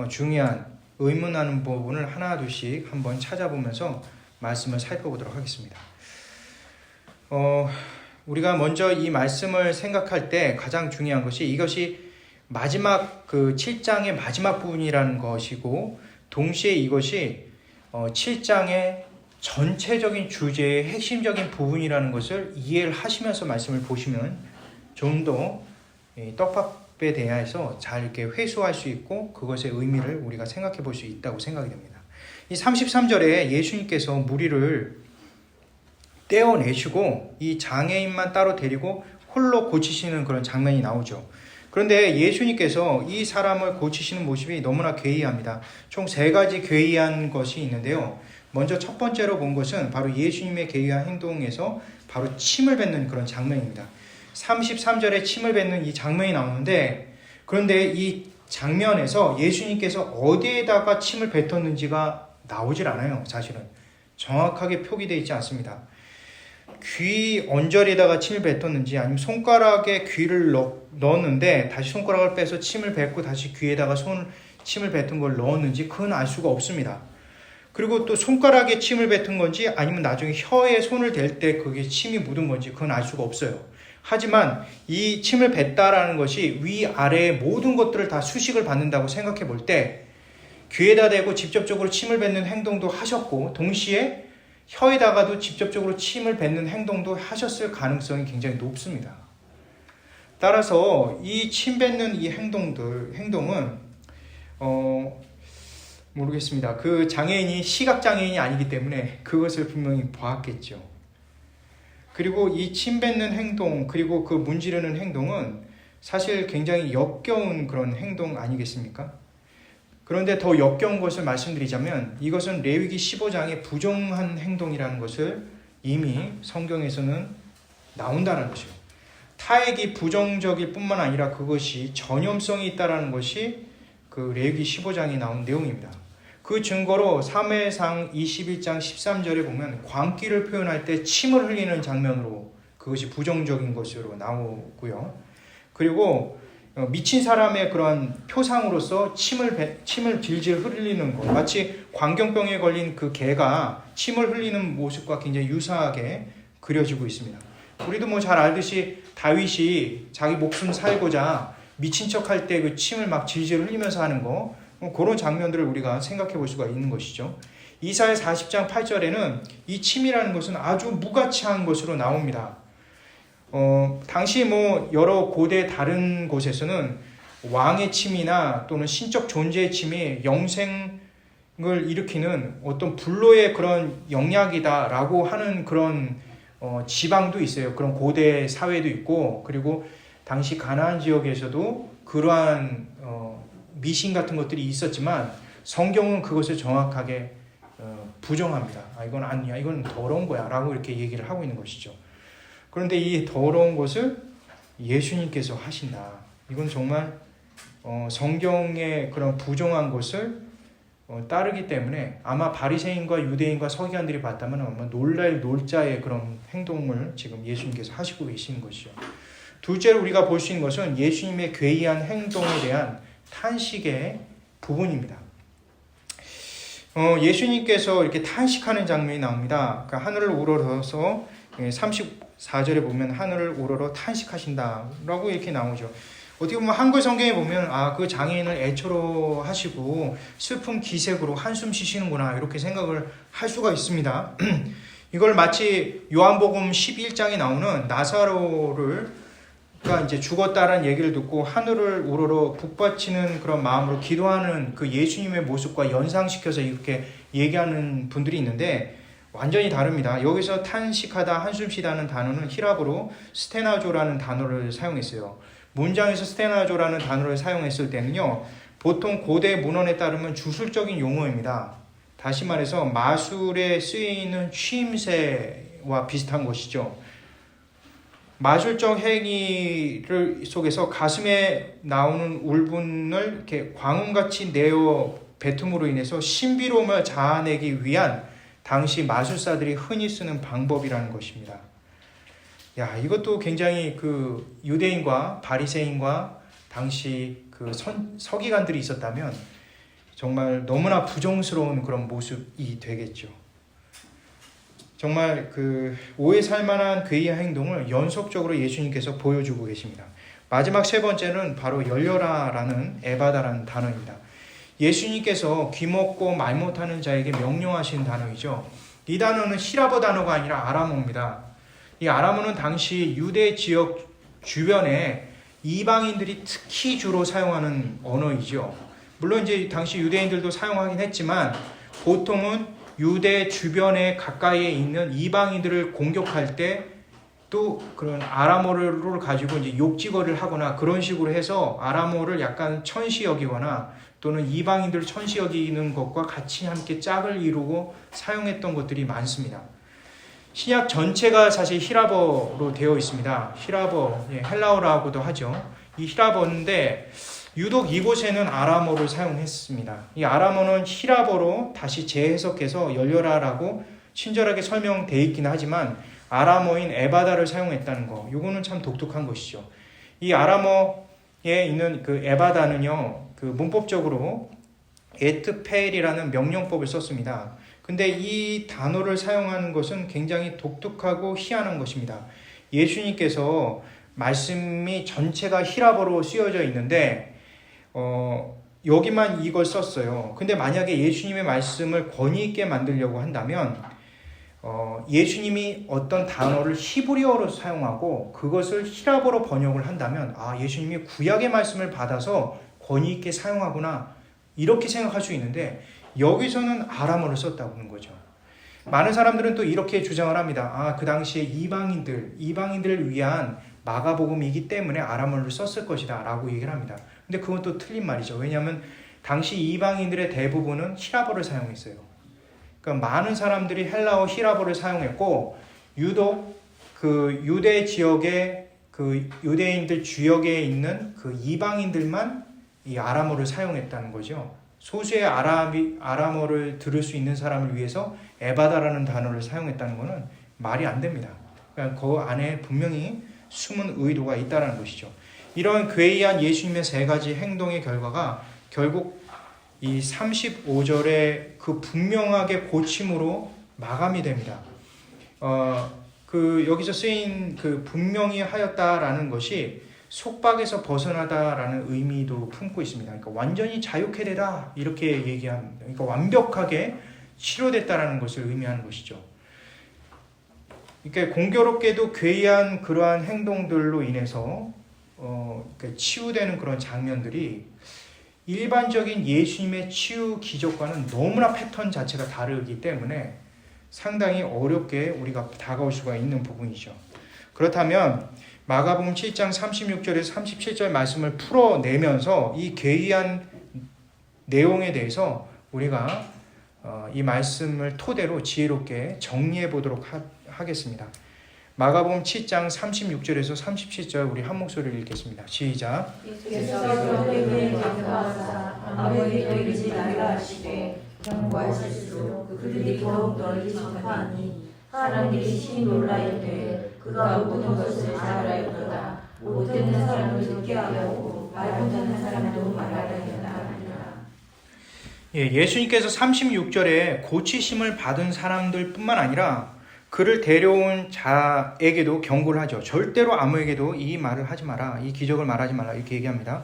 중요한 의문하는 부분을 하나 둘씩 한번 찾아보면서 말씀을 살펴보도록 하겠습니다. 우리가 먼저 이 말씀을 생각할 때 가장 중요한 것이 이것이 마지막 7장의 마지막 부분이라는 것이고 동시에 이것이 7장의 전체적인 주제의 핵심적인 부분이라는 것을 이해를 하시면서 말씀을 보시면 좀 더 떡밥에 대해서 잘 이렇게 회수할 수 있고 그것의 의미를 우리가 생각해 볼 수 있다고 생각이 됩니다. 이 33절에 예수님께서 무리를 떼어내시고 이 장애인만 따로 데리고 홀로 고치시는 그런 장면이 나오죠. 그런데 예수님께서 이 사람을 고치시는 모습이 너무나 괴이합니다. 총 3가지 괴이한 것이 있는데요. 먼저 첫 번째로 본 것은 바로 예수님의 괴이한 행동에서 바로 침을 뱉는 그런 장면입니다. 33절에 침을 뱉는 이 장면이 나오는데 그런데 이 장면에서 예수님께서 어디에다가 침을 뱉었는지가 나오질 않아요. 사실은 정확하게 표기되어 있지 않습니다. 귀 언저리에다가 침을 뱉었는지 아니면 손가락에 귀를 넣었는데 다시 손가락을 빼서 침을 뱉고 다시 귀에다가 침을 뱉은 걸 넣었는지 그건 알 수가 없습니다. 그리고 또 손가락에 침을 뱉은 건지 아니면 나중에 혀에 손을 댈 때 그게 침이 묻은 건지 그건 알 수가 없어요. 하지만 이 침을 뱉다라는 것이 위아래의 모든 것들을 다 수식을 받는다고 생각해 볼 때 귀에다 대고 직접적으로 침을 뱉는 행동도 하셨고 동시에 혀에다가도 직접적으로 침을 뱉는 행동도 하셨을 가능성이 굉장히 높습니다. 따라서 이 침 뱉는 이 행동은 모르겠습니다. 그 장애인이 시각장애인이 아니기 때문에 그것을 분명히 보았겠죠. 그리고 이 침 뱉는 행동 그리고 그 문지르는 행동은 사실 굉장히 역겨운 그런 행동 아니겠습니까? 그런데 더 역겨운 것을 말씀드리자면 이것은 레위기 15장의 부정한 행동이라는 것을 이미 성경에서는 나온다는 것이요. 타액이 부정적일 뿐만 아니라 그것이 전염성이 있다는 것이 그 레위기 15장에 나온 내용입니다. 그 증거로 사무엘상 21장 13절에 보면 광기를 표현할 때 침을 흘리는 장면으로 그것이 부정적인 것으로 나오고요. 그리고 미친 사람의 그런 표상으로서 침을 질질 흘리는 것, 마치 광견병에 걸린 그 개가 침을 흘리는 모습과 굉장히 유사하게 그려지고 있습니다. 우리도 뭐 잘 알듯이 다윗이 자기 목숨 살고자 미친 척할 때 그 침을 막 질질 흘리면서 하는 거, 그런 장면들을 우리가 생각해 볼 수가 있는 것이죠. 이사야 40장 8절에는 이 침이라는 것은 아주 무가치한 것으로 나옵니다. 당시 뭐 여러 고대 다른 곳에서는 왕의 침이나 또는 신적 존재의 침이 영생을 일으키는 어떤 불로의 그런 영약이다라고 하는 그런 지방도 있어요. 그런 고대 사회도 있고, 그리고 당시 가나안 지역에서도 그러한 미신 같은 것들이 있었지만 성경은 그것을 정확하게 부정합니다. 이건 아니야, 이건 더러운 거야 라고 이렇게 얘기를 하고 있는 것이죠. 그런데 이 더러운 것을 예수님께서 하신다. 이건 정말 성경의 그런 부정한 것을 따르기 때문에 아마 바리새인과 유대인과 서기관들이 봤다면 아마 놀랄 놀자의 그런 행동을 지금 예수님께서 하시고 계시는 것이죠. 둘째로 우리가 볼 수 있는 것은 예수님의 괴이한 행동에 대한 탄식의 부분입니다. 예수님께서 이렇게 탄식하는 장면이 나옵니다. 그러니까 하늘을 우러러서 34절에 보면 하늘을 우러러 탄식하신다라고 이렇게 나오죠. 어떻게 보면 한글 성경에 보면 그 장애인을 애처로하시고 슬픈 기색으로 한숨 쉬시는구나 이렇게 생각을 할 수가 있습니다. 이걸 마치 요한복음 11장에 나오는 나사로를 그러니까 이제 죽었다라는 얘기를 듣고 하늘을 우러러 북받치는 그런 마음으로 기도하는 그 예수님의 모습과 연상시켜서 이렇게 얘기하는 분들이 있는데 완전히 다릅니다. 여기서 탄식하다, 한숨 쉬다는 단어는 히랍어로 스테나조라는 단어를 사용했어요. 문장에서 스테나조라는 단어를 사용했을 때는요, 보통 고대 문헌에 따르면 주술적인 용어입니다. 다시 말해서 마술에 쓰이는 취임새와 비슷한 것이죠. 마술적 행위를 속에서 가슴에 나오는 울분을 이렇게 광음같이 내어 뱉음으로 인해서 신비로움을 자아내기 위한 당시 마술사들이 흔히 쓰는 방법이라는 것입니다. 이것도 굉장히 그 유대인과 바리새인과 당시 그 서기관들이 있었다면 정말 너무나 부정스러운 그런 모습이 되겠죠. 정말 그 오해 살만한 괴이한 행동을 연속적으로 예수님께서 보여주고 계십니다. 마지막 세 번째는 바로 열려라라는 에바다라는 단어입니다. 예수님께서 귀먹고 말 못하는 자에게 명령하신 단어이죠. 이 단어는 히라버 단어가 아니라 아람어입니다. 이 아람어는 당시 유대 지역 주변에 이방인들이 특히 주로 사용하는 언어이죠. 물론 이제 당시 유대인들도 사용하긴 했지만 보통은 유대 주변에 가까이에 있는 이방인들을 공격할 때 또 그런 아람어를 가지고 이제 욕지거리를 하거나 그런 식으로 해서 아람어를 약간 천시 여기거나 또는 이방인들을 천시 여기는 것과 같이 함께 짝을 이루고 사용했던 것들이 많습니다. 신약 전체가 사실 히라버로 되어 있습니다. 히라버, 헬라어라고도 하죠. 이 히라버인데 유독 이곳에는 아람어를 사용했습니다. 이 아람어는 히라버로 다시 재해석해서 열려라라고 친절하게 설명되어 있긴 하지만 아람어인 에바다를 사용했다는 거, 이거는 참 독특한 것이죠. 이 아람어에 있는 그 에바다는요, 그 문법적으로 에트펠이라는 명령법을 썼습니다. 근데 이 단어를 사용하는 것은 굉장히 독특하고 희한한 것입니다. 예수님께서 말씀이 전체가 히라버로 쓰여져 있는데 여기만 이걸 썼어요. 근데 만약에 예수님의 말씀을 권위 있게 만들려고 한다면 예수님이 어떤 단어를 히브리어로 사용하고 그것을 히라버로 번역을 한다면 예수님이 구약의 말씀을 받아서 권위 있게 사용하구나 이렇게 생각할 수 있는데 여기서는 아람어를 썼다고 하는 거죠. 많은 사람들은 또 이렇게 주장을 합니다. 그 당시에 이방인들을 위한 마가복음이기 때문에 아람어를 썼을 것이다 라고 얘기를 합니다. 근데 그건 또 틀린 말이죠. 왜냐하면 당시 이방인들의 대부분은 히라버를 사용했어요. 그러니까 많은 사람들이 헬라어 히라버를 사용했고 유독 그 유대 지역의 그 유대인들 주역에 있는 그 이방인들만 이 아람어를 사용했다는 거죠. 소수의 아람어를 들을 수 있는 사람을 위해서 에바다라는 단어를 사용했다는 것은 말이 안 됩니다. 그러니까 그 안에 분명히 숨은 의도가 있다는 것이죠. 이런 괴이한 예수님의 세 가지 행동의 결과가 결국 이 35절의 그 분명하게 고침으로 마감이 됩니다. 여기서 쓰인 그 분명히 하였다라는 것이 속박에서 벗어나다라는 의미도 품고 있습니다. 그러니까 완전히 자유케 되다 이렇게 얘기합니다. 그러니까 완벽하게 치료됐다라는 것을 의미하는 것이죠. 그러니까 공교롭게도 괴이한 그러한 행동들로 인해서 그러니까 치유되는 그런 장면들이 일반적인 예수님의 치유 기적과는 너무나 패턴 자체가 다르기 때문에 상당히 어렵게 우리가 다가올 수가 있는 부분이죠. 그렇다면 마가복음 7장 36절에서 37절 말씀을 풀어내면서 이 괴이한 내용에 대해서 우리가 이 말씀을 토대로 지혜롭게 정리해 보도록 하겠습니다. 마가복음 7장 36절에서 37절 우리 한 목소리를 읽겠습니다. 시작. 예수께서 너희에게 경고하사 아무에게 이르지 말라 하시되 경고하실수록 그들이 더욱 널리 전파하니 사람들이 심히 놀라 이르되 그가 모든 것을 잘 알거니와 못 듣는 사람을 듣게 하려고 말 못하는 사람도 말하려니라. 예수님께서 36절에 고치심을 받은 사람들뿐만 아니라 그를 데려온 자에게도 경고를 하죠. 절대로 아무에게도 이 말을 하지 마라, 이 기적을 말하지 말라 이렇게 얘기합니다.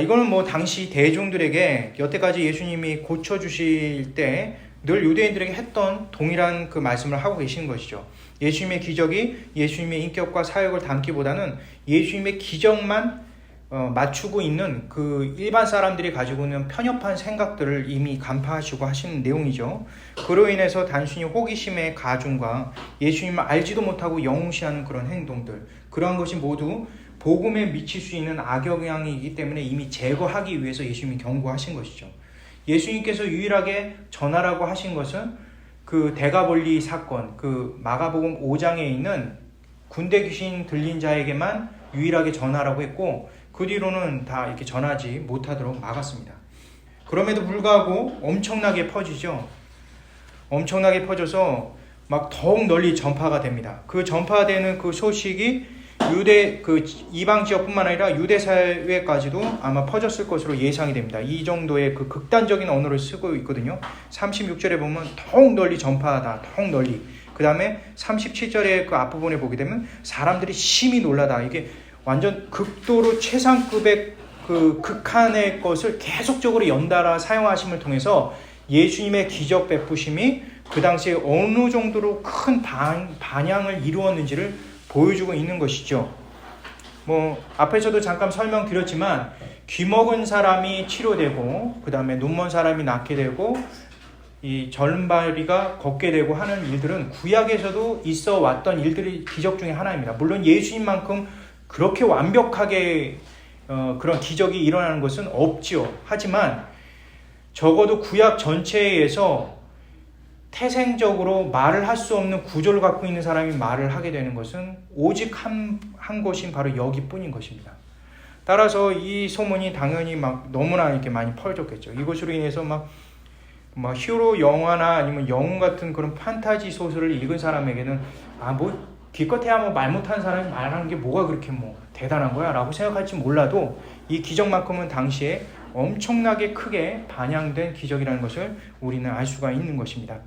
이거는 뭐 당시 대중들에게 여태까지 예수님이 고쳐주실 때 늘 유대인들에게 했던 동일한 그 말씀을 하고 계시는 것이죠. 예수님의 기적이 예수님의 인격과 사역을 담기보다는 예수님의 기적만 맞추고 있는 그 일반 사람들이 가지고 있는 편협한 생각들을 이미 간파하시고 하시는 내용이죠. 그로 인해서 단순히 호기심의 가중과 예수님을 알지도 못하고 영웅시하는 그런 행동들, 그러한 것이 모두 복음에 미칠 수 있는 악영향이기 때문에 이미 제거하기 위해서 예수님이 경고하신 것이죠. 예수님께서 유일하게 전하라고 하신 것은 그 데가볼리 사건, 그 마가복음 5장에 있는 군대 귀신 들린 자에게만 유일하게 전하라고 했고 그 뒤로는 다 이렇게 전하지 못하도록 막았습니다. 그럼에도 불구하고 엄청나게 퍼지죠. 엄청나게 퍼져서 막 더욱 널리 전파가 됩니다. 그 전파되는 그 소식이 이방 지역뿐만 아니라 유대 사회까지도 아마 퍼졌을 것으로 예상이 됩니다. 이 정도의 그 극단적인 언어를 쓰고 있거든요. 36절에 보면 더욱 널리 전파하다, 더욱 널리. 그 다음에 37절의 그 앞부분에 보게 되면 사람들이 심히 놀라다. 이게 완전 극도로 최상급의 그 극한의 것을 계속적으로 연달아 사용하심을 통해서 예수님의 기적 베푸심이 그 당시에 어느 정도로 큰 반향을 이루었는지를 보여주고 있는 것이죠. 뭐 앞에서도 잠깐 설명드렸지만 귀먹은 사람이 치료되고 그 다음에 눈먼 사람이 낫게 되고 이 절름발이가 걷게 되고 하는 일들은 구약에서도 있어 왔던 일들이 기적 중에 하나입니다. 물론 예수님만큼 그렇게 완벽하게 그런 기적이 일어나는 것은 없지요. 하지만 적어도 구약 전체에서 태생적으로 말을 할 수 없는 구조를 갖고 있는 사람이 말을 하게 되는 것은 오직 한 곳인 바로 여기뿐인 것입니다. 따라서 이 소문이 당연히 막 너무나 이렇게 많이 퍼졌겠죠. 이것으로 인해서 막 히어로 영화나 아니면 영웅 같은 그런 판타지 소설을 읽은 사람에게는 기껏해야 말 못하는 사람이 말하는 게 뭐가 그렇게 대단한 거야 라고 생각할지 몰라도 이 기적만큼은 당시에 엄청나게 크게 반영된 기적이라는 것을 우리는 알 수가 있는 것입니다.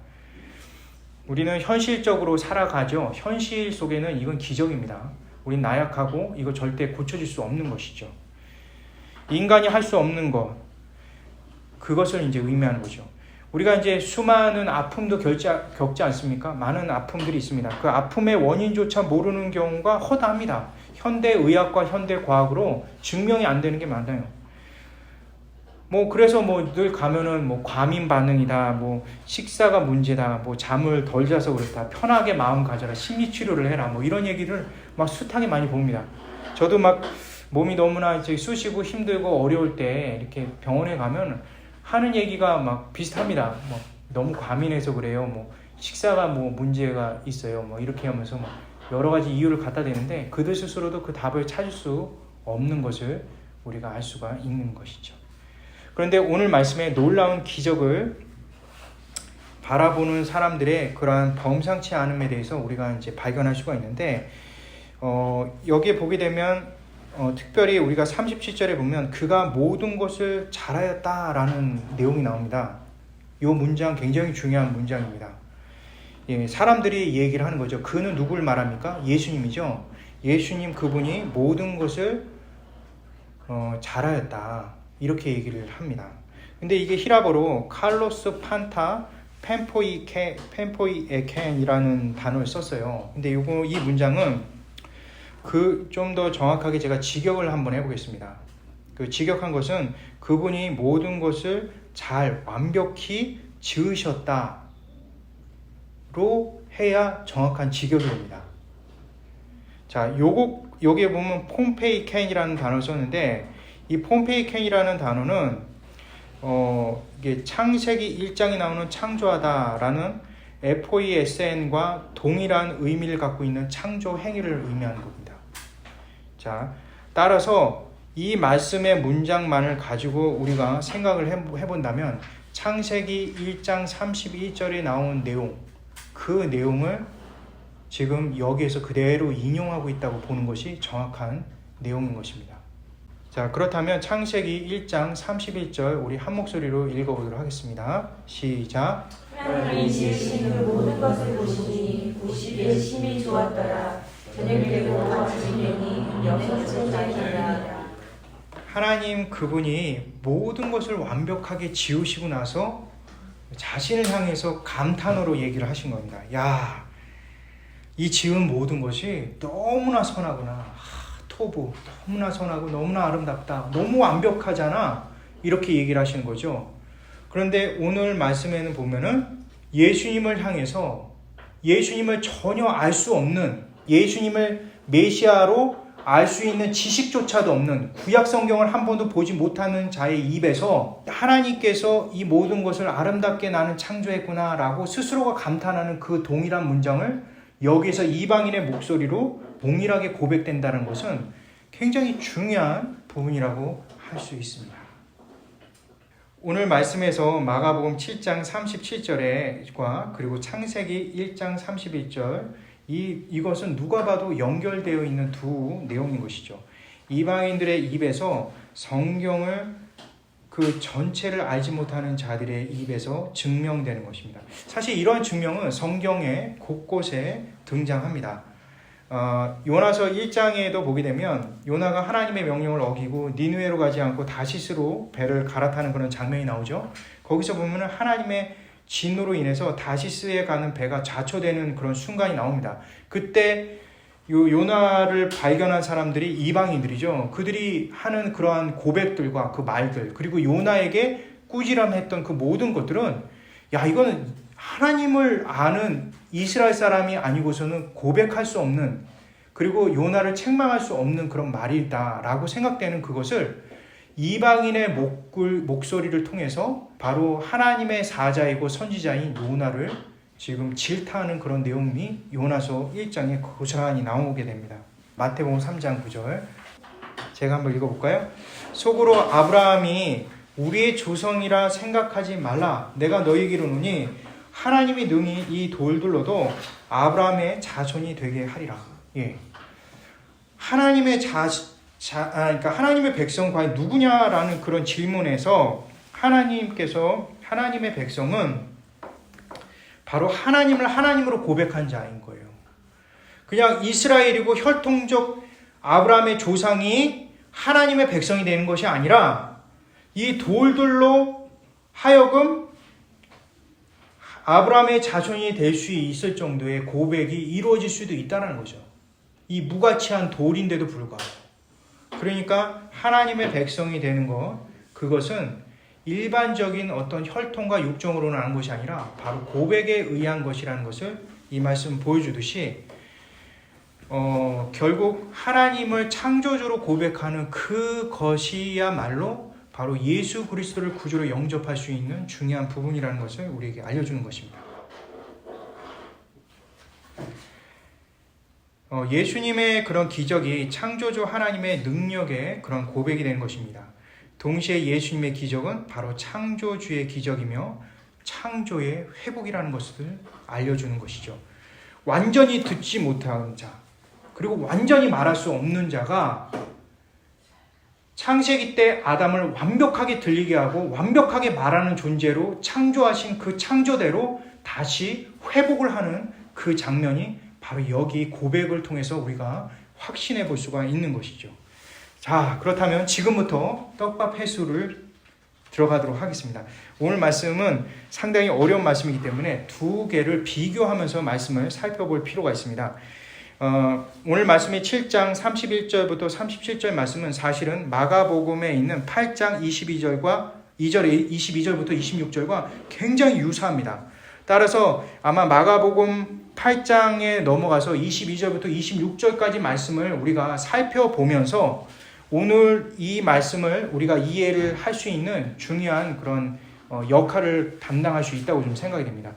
우리는 현실적으로 살아가죠. 현실 속에는 이건 기적입니다. 우린 나약하고 이거 절대 고쳐질 수 없는 것이죠. 인간이 할 수 없는 것, 그것을 이제 의미하는 거죠. 우리가 이제 수많은 아픔도 겪지 않습니까? 많은 아픔들이 있습니다. 그 아픔의 원인조차 모르는 경우가 허다합니다. 현대의학과 현대과학으로 증명이 안 되는 게 많아요. 그래서 늘 가면은 과민 반응이다, 식사가 문제다, 잠을 덜 자서 그렇다, 편하게 마음 가져라, 심리치료를 해라, 이런 얘기를 숱하게 많이 봅니다. 저도 몸이 너무나 이제 쑤시고 힘들고 어려울 때 이렇게 병원에 가면 하는 얘기가 비슷합니다. 너무 과민해서 그래요. 식사가 문제가 있어요. 이렇게 하면서 여러 가지 이유를 갖다 대는데 그들 스스로도 그 답을 찾을 수 없는 것을 우리가 알 수가 있는 것이죠. 그런데 오늘 말씀에 놀라운 기적을 바라보는 사람들의 그러한 범상치 않음에 대해서 우리가 이제 발견할 수가 있는데, 여기에 보게 되면 특별히 우리가 37절에 보면 그가 모든 것을 잘하였다라는 내용이 나옵니다. 이 문장 굉장히 중요한 문장입니다. 예, 사람들이 얘기를 하는 거죠. 그는 누굴 말합니까? 예수님이죠. 예수님 그분이 모든 것을 잘하였다 이렇게 얘기를 합니다. 근데 이게 히라버로 칼로스 판타 펜포이에켄이라는 단어를 썼어요. 근데 이 문장은 좀 더 정확하게 제가 직역을 한번 해보겠습니다. 그 직역한 것은 그분이 모든 것을 잘 완벽히 지으셨다로 해야 정확한 직역입니다. 자, 여기에 보면 폼페이켄이라는 단어를 썼는데 이 폼페이켄이라는 단어는 이게 창세기 1장에 나오는 창조하다라는 FOESN과 동일한 의미를 갖고 있는 창조 행위를 의미하는 겁니다. 자, 따라서 이 말씀의 문장만을 가지고 우리가 생각을 해본다면 창세기 1장 32절에 나온 내용, 그 내용을 지금 여기에서 그대로 인용하고 있다고 보는 것이 정확한 내용인 것입니다. 자, 그렇다면 창세기 1장 31절 우리 한 목소리로 읽어보도록 하겠습니다. 시작. 하나님이 지으신 그 모든 것을 보시니 보시기에 심히 좋았더라. 저녁이 되고 아침이 되니 여섯째 날이라. 하나님 그분이 모든 것을 완벽하게 지으시고 나서 자신을 향해서 감탄으로 얘기를 하신 겁니다. 야, 이 지은 모든 것이 너무나 선하구나. 토부, 너무나 선하고 너무나 아름답다. 너무 완벽하잖아. 이렇게 얘기를 하시는 거죠. 그런데 오늘 말씀에는 보면은 예수님을 향해서 예수님을 전혀 알 수 없는, 예수님을 메시아로 알 수 있는 지식조차도 없는, 구약 성경을 한 번도 보지 못하는 자의 입에서 하나님께서 이 모든 것을 아름답게 나는 창조했구나라고 스스로가 감탄하는 그 동일한 문장을 여기서 이방인의 목소리로 동일하게 고백된다는 것은 굉장히 중요한 부분이라고 할 수 있습니다. 오늘 말씀에서 마가복음 7장 37절과 그리고 창세기 1장 31절 이것은 누가 봐도 연결되어 있는 두 내용인 것이죠. 이방인들의 입에서 성경을 그 전체를 알지 못하는 자들의 입에서 증명되는 것입니다. 사실 이런 증명은 성경의 곳곳에 등장합니다. 요나서 1장에도 보게 되면 요나가 하나님의 명령을 어기고 니느웨로 가지 않고 다시스로 배를 갈아타는 그런 장면이 나오죠. 거기서 보면 하나님의 진노로 인해서 다시스에 가는 배가 좌초되는 그런 순간이 나옵니다. 그때 요나를 발견한 사람들이 이방인들이죠. 그들이 하는 그러한 고백들과 그 말들, 그리고 요나에게 꾸지람했던 그 모든 것들은 야, 이거는 하나님을 아는 이스라엘 사람이 아니고서는 고백할 수 없는, 그리고 요나를 책망할 수 없는 그런 말이다라고 생각되는 그것을 이방인의 목소리를 통해서 바로 하나님의 사자이고 선지자인 요나를 지금 질타하는 그런 내용이 요나서 1장에 고스란히 나오게 됩니다. 마태복음 3장 9절 제가 한번 읽어볼까요? 속으로 아브라함이 우리의 조상이라 생각하지 말라. 내가 너희에게 이르노니 하나님이 능히 이 돌들로도 아브라함의 자손이 되게 하리라. 예. 하나님의 그러니까 하나님의 백성 과연 누구냐라는 그런 질문에서 하나님께서 하나님의 백성은 바로 하나님을 하나님으로 고백한 자인 거예요. 그냥 이스라엘이고 혈통적 아브라함의 조상이 하나님의 백성이 되는 것이 아니라 이 돌들로 하여금 아브라함의 자손이 될 수 있을 정도의 고백이 이루어질 수도 있다는 거죠. 이 무가치한 돌인데도 불구하고. 그러니까 하나님의 백성이 되는 것, 그것은 일반적인 어떤 혈통과 육정으로 나는 것이 아니라 바로 고백에 의한 것이라는 것을 이 말씀 보여주듯이 결국 하나님을 창조주로 고백하는 그것이야말로 바로 예수 그리스도를 구주로 영접할 수 있는 중요한 부분이라는 것을 우리에게 알려주는 것입니다. 예수님의 그런 기적이 창조주 하나님의 능력의 그런 고백이 되는 것입니다. 동시에 예수님의 기적은 바로 창조주의 기적이며 창조의 회복이라는 것을 알려주는 것이죠. 완전히 듣지 못한 자, 그리고 완전히 말할 수 없는 자가 창세기 때 아담을 완벽하게 들리게 하고 완벽하게 말하는 존재로 창조하신 그 창조대로 다시 회복을 하는 그 장면이 바로 여기 고백을 통해서 우리가 확신해 볼 수가 있는 것이죠. 자, 그렇다면 지금부터 떡밥 해수를 들어가도록 하겠습니다. 오늘 말씀은 상당히 어려운 말씀이기 때문에 두 개를 비교하면서 말씀을 살펴볼 필요가 있습니다. 오늘 말씀이 7장 31절부터 37절 말씀은 사실은 마가복음에 있는 8장 22절부터 26절과 굉장히 유사합니다. 따라서 아마 마가복음 8장에 넘어가서 22절부터 26절까지 말씀을 우리가 살펴보면서 오늘 이 말씀을 우리가 이해를 할 수 있는 중요한 그런 역할을 담당할 수 있다고 좀 생각이 됩니다.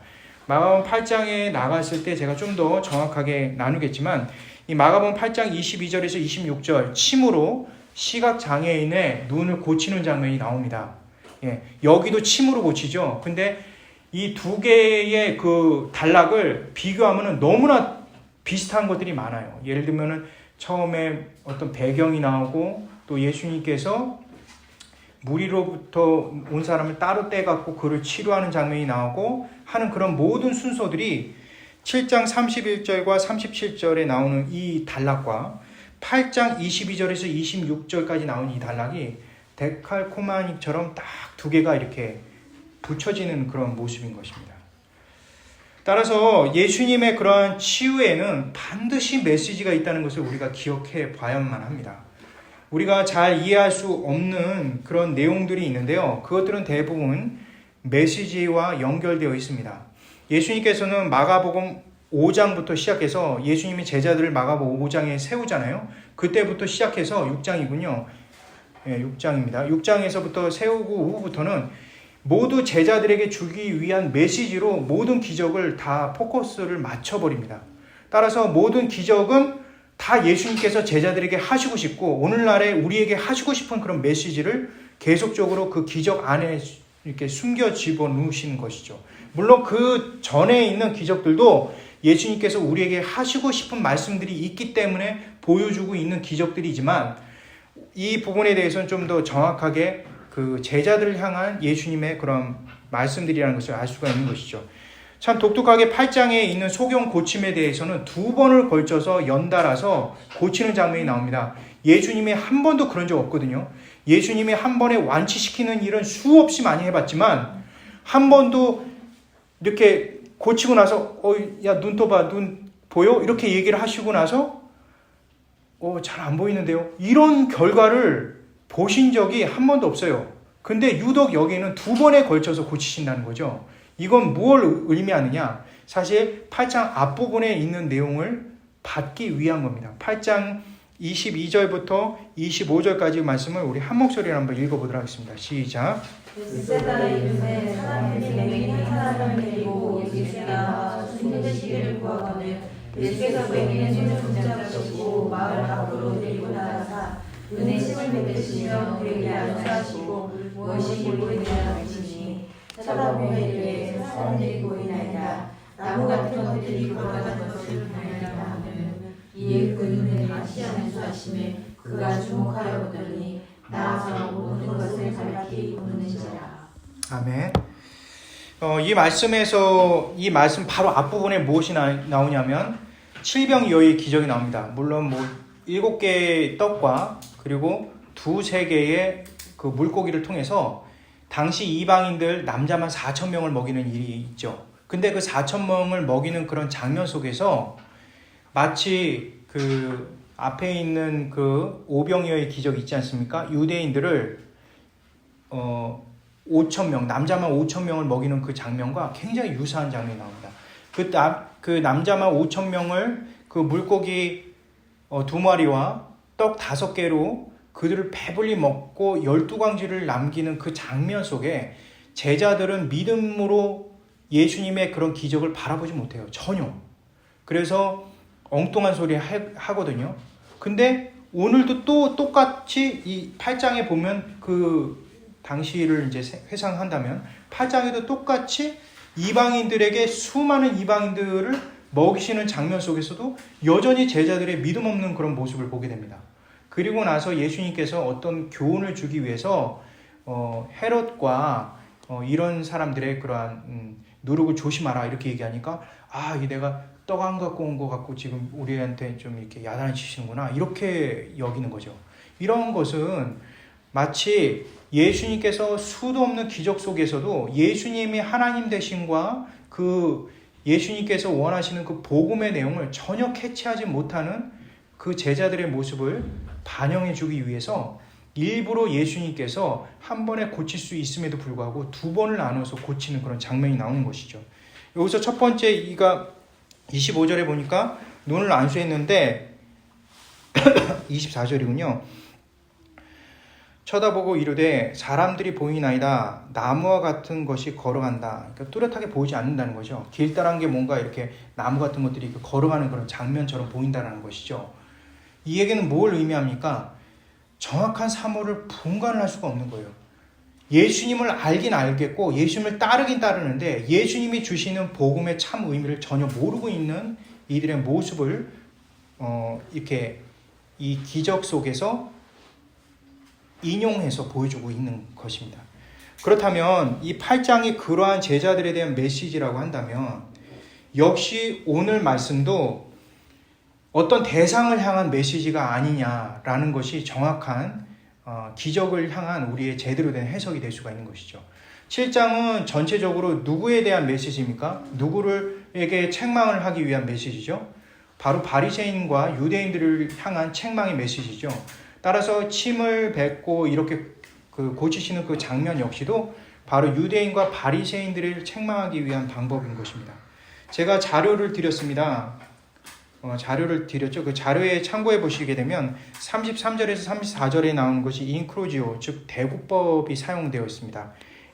마가복음 8장에 나갔을 때 제가 좀 더 정확하게 나누겠지만 이 마가복음 8장 22절에서 26절 침으로 시각장애인의 눈을 고치는 장면이 나옵니다. 예, 여기도 침으로 고치죠. 근데 이 두 개의 그 단락을 비교하면 너무나 비슷한 것들이 많아요. 예를 들면은 처음에 어떤 배경이 나오고 또 예수님께서 무리로부터 온 사람을 따로 떼갖고 그를 치료하는 장면이 나오고 하는 그런 모든 순서들이 7장 31절과 37절에 나오는 이 단락과 8장 22절에서 26절까지 나오는 이 단락이 데칼코마니처럼 딱 두 개가 이렇게 붙여지는 그런 모습인 것입니다. 따라서 예수님의 그러한 치유에는 반드시 메시지가 있다는 것을 우리가 기억해 봐야만 합니다. 우리가 잘 이해할 수 없는 그런 내용들이 있는데요. 그것들은 대부분 메시지와 연결되어 있습니다. 예수님께서는 마가복음 5장부터 시작해서 예수님이 제자들을 마가복음 5장에 세우잖아요. 그때부터 시작해서 6장이군요. 6장입니다. 6장에서부터 세우고 후부터는 모두 제자들에게 주기 위한 메시지로 모든 기적을 다 포커스를 맞춰버립니다. 따라서 모든 기적은 다 예수님께서 제자들에게 하시고 싶고 오늘날에 우리에게 하시고 싶은 그런 메시지를 계속적으로 그 기적 안에 이렇게 숨겨 집어넣으시는 것이죠. 물론 그 전에 있는 기적들도 예수님께서 우리에게 하시고 싶은 말씀들이 있기 때문에 보여주고 있는 기적들이지만 이 부분에 대해서는 좀 더 정확하게 그 제자들을 향한 예수님의 그런 말씀들이라는 것을 알 수가 있는 것이죠. 참 독특하게 8장에 있는 소경 고침에 대해서는 두 번을 걸쳐서 연달아서 고치는 장면이 나옵니다. 예수님이 한 번도 그런 적 없거든요. 예수님이 한 번에 완치시키는 일은 수없이 많이 해봤지만 한 번도 이렇게 고치고 나서 야, 눈 떠봐, 눈 보여? 이렇게 얘기를 하시고 나서 잘 안 보이는데요. 이런 결과를 보신 적이 한 번도 없어요. 근데 유독 여기는 두 번에 걸쳐서 고치신다는 거죠. 이건 무엇을 의미하느냐? 사실 8장 앞부분에 있는 내용을 받기 위한 겁니다. 8장 22절부터 25절까지 말씀을 우리 한 목소리로 한번 읽어보도록 하겠습니다. 시작. 벳세다의 이름에 사람들이 맹인 한 사람을 데리고 예수께 나와 숨기시기를 구하거늘 예수께서 맹인의 손을 붙잡으시고 마을 밖으로 데리고 나가사 은혜심을 베푸시며 그에게 안수하시고 무엇이 보이느냐 하시니 쳐다보며 이르되 사람들이 보이나이다. 나무 같은 것들이 걸어가는 것을 보느니라 하면 이에 그 눈에 다시 안수하심에 그가 주목하여 보더니 나아서 모든 것을 밝히 보는지라. 아멘. 이 말씀에서 이 말씀 바로 앞부분에 무엇이 나오냐면 칠병이어의 기적이 나옵니다. 물론 7개의 떡과 그리고 2-3개의 그 물고기를 통해서 당시 이방인들 남자만 4,000명을 먹이는 일이 있죠. 근데 그 4,000명을 먹이는 그런 장면 속에서 마치 그 앞에 있는 그 오병이어의 기적 있지 않습니까? 유대인들을 5,000명, 남자만 5,000명을 먹이는 그 장면과 굉장히 유사한 장면이 나옵니다. 그 남자만 5,000명을 그 물고기 2마리와 떡 5개로 그들을 배불리 먹고 12광지를 남기는 그 장면 속에 제자들은 믿음으로 예수님의 그런 기적을 바라보지 못해요. 전혀. 그래서 엉뚱한 소리 하거든요. 근데 오늘도 또 똑같이 이 8장에 보면 그 당시를 이제 회상한다면 8장에도 똑같이 이방인들에게 수많은 이방인들을 먹이시는 장면 속에서도 여전히 제자들의 믿음 없는 그런 모습을 보게 됩니다. 그리고 나서 예수님께서 어떤 교훈을 주기 위해서 헤롯과 이런 사람들의 그러한 누르고 조심하라 이렇게 얘기하니까 이 내가 떡 안 갖고 온 거 갖고 지금 우리한테 좀 이렇게 야단치시는구나 이렇게 여기는 거죠. 이런 것은 마치 예수님께서 수도 없는 기적 속에서도 예수님이 하나님 되심과 그 예수님께서 원하시는 그 복음의 내용을 전혀 캐치하지 못하는 그 제자들의 모습을 반영해 주기 위해서 일부러 예수님께서 한 번에 고칠 수 있음에도 불구하고 두 번을 나눠서 고치는 그런 장면이 나오는 것이죠. 여기서 첫 번째 이가 25절에 보니까 눈을 안수했는데 24절이군요. 쳐다보고 이르되 사람들이 보이나이다. 나무와 같은 것이 걸어간다. 그러니까 뚜렷하게 보이지 않는다는 거죠. 길다란 게 뭔가 이렇게 나무 같은 것들이 걸어가는 그런 장면처럼 보인다는 것이죠. 이 얘기는 뭘 의미합니까? 정확한 사물을 분간을 할 수가 없는 거예요. 예수님을 알긴 알겠고 예수님을 따르긴 따르는데 예수님이 주시는 복음의 참 의미를 전혀 모르고 있는 이들의 모습을 이렇게 이 기적 속에서 인용해서 보여주고 있는 것입니다. 그렇다면 이 8장이 그러한 제자들에 대한 메시지라고 한다면 역시 오늘 말씀도 어떤 대상을 향한 메시지가 아니냐라는 것이 정확한 기적을 향한 우리의 제대로 된 해석이 될 수가 있는 것이죠. 7장은 전체적으로 누구에 대한 메시지입니까? 누구에게 책망을 하기 위한 메시지죠. 바로 바리새인과 유대인들을 향한 책망의 메시지죠. 따라서 침을 뱉고 이렇게 고치시는 그 장면 역시도 바로 유대인과 바리새인들을 책망하기 위한 방법인 것입니다. 제가 자료를 드렸습니다. 자료를 드렸죠. 그 자료에 참고해 보시게 되면 33절에서 34절에 나오는 것이 인크로지오, 즉 대구법이 사용되어 있습니다.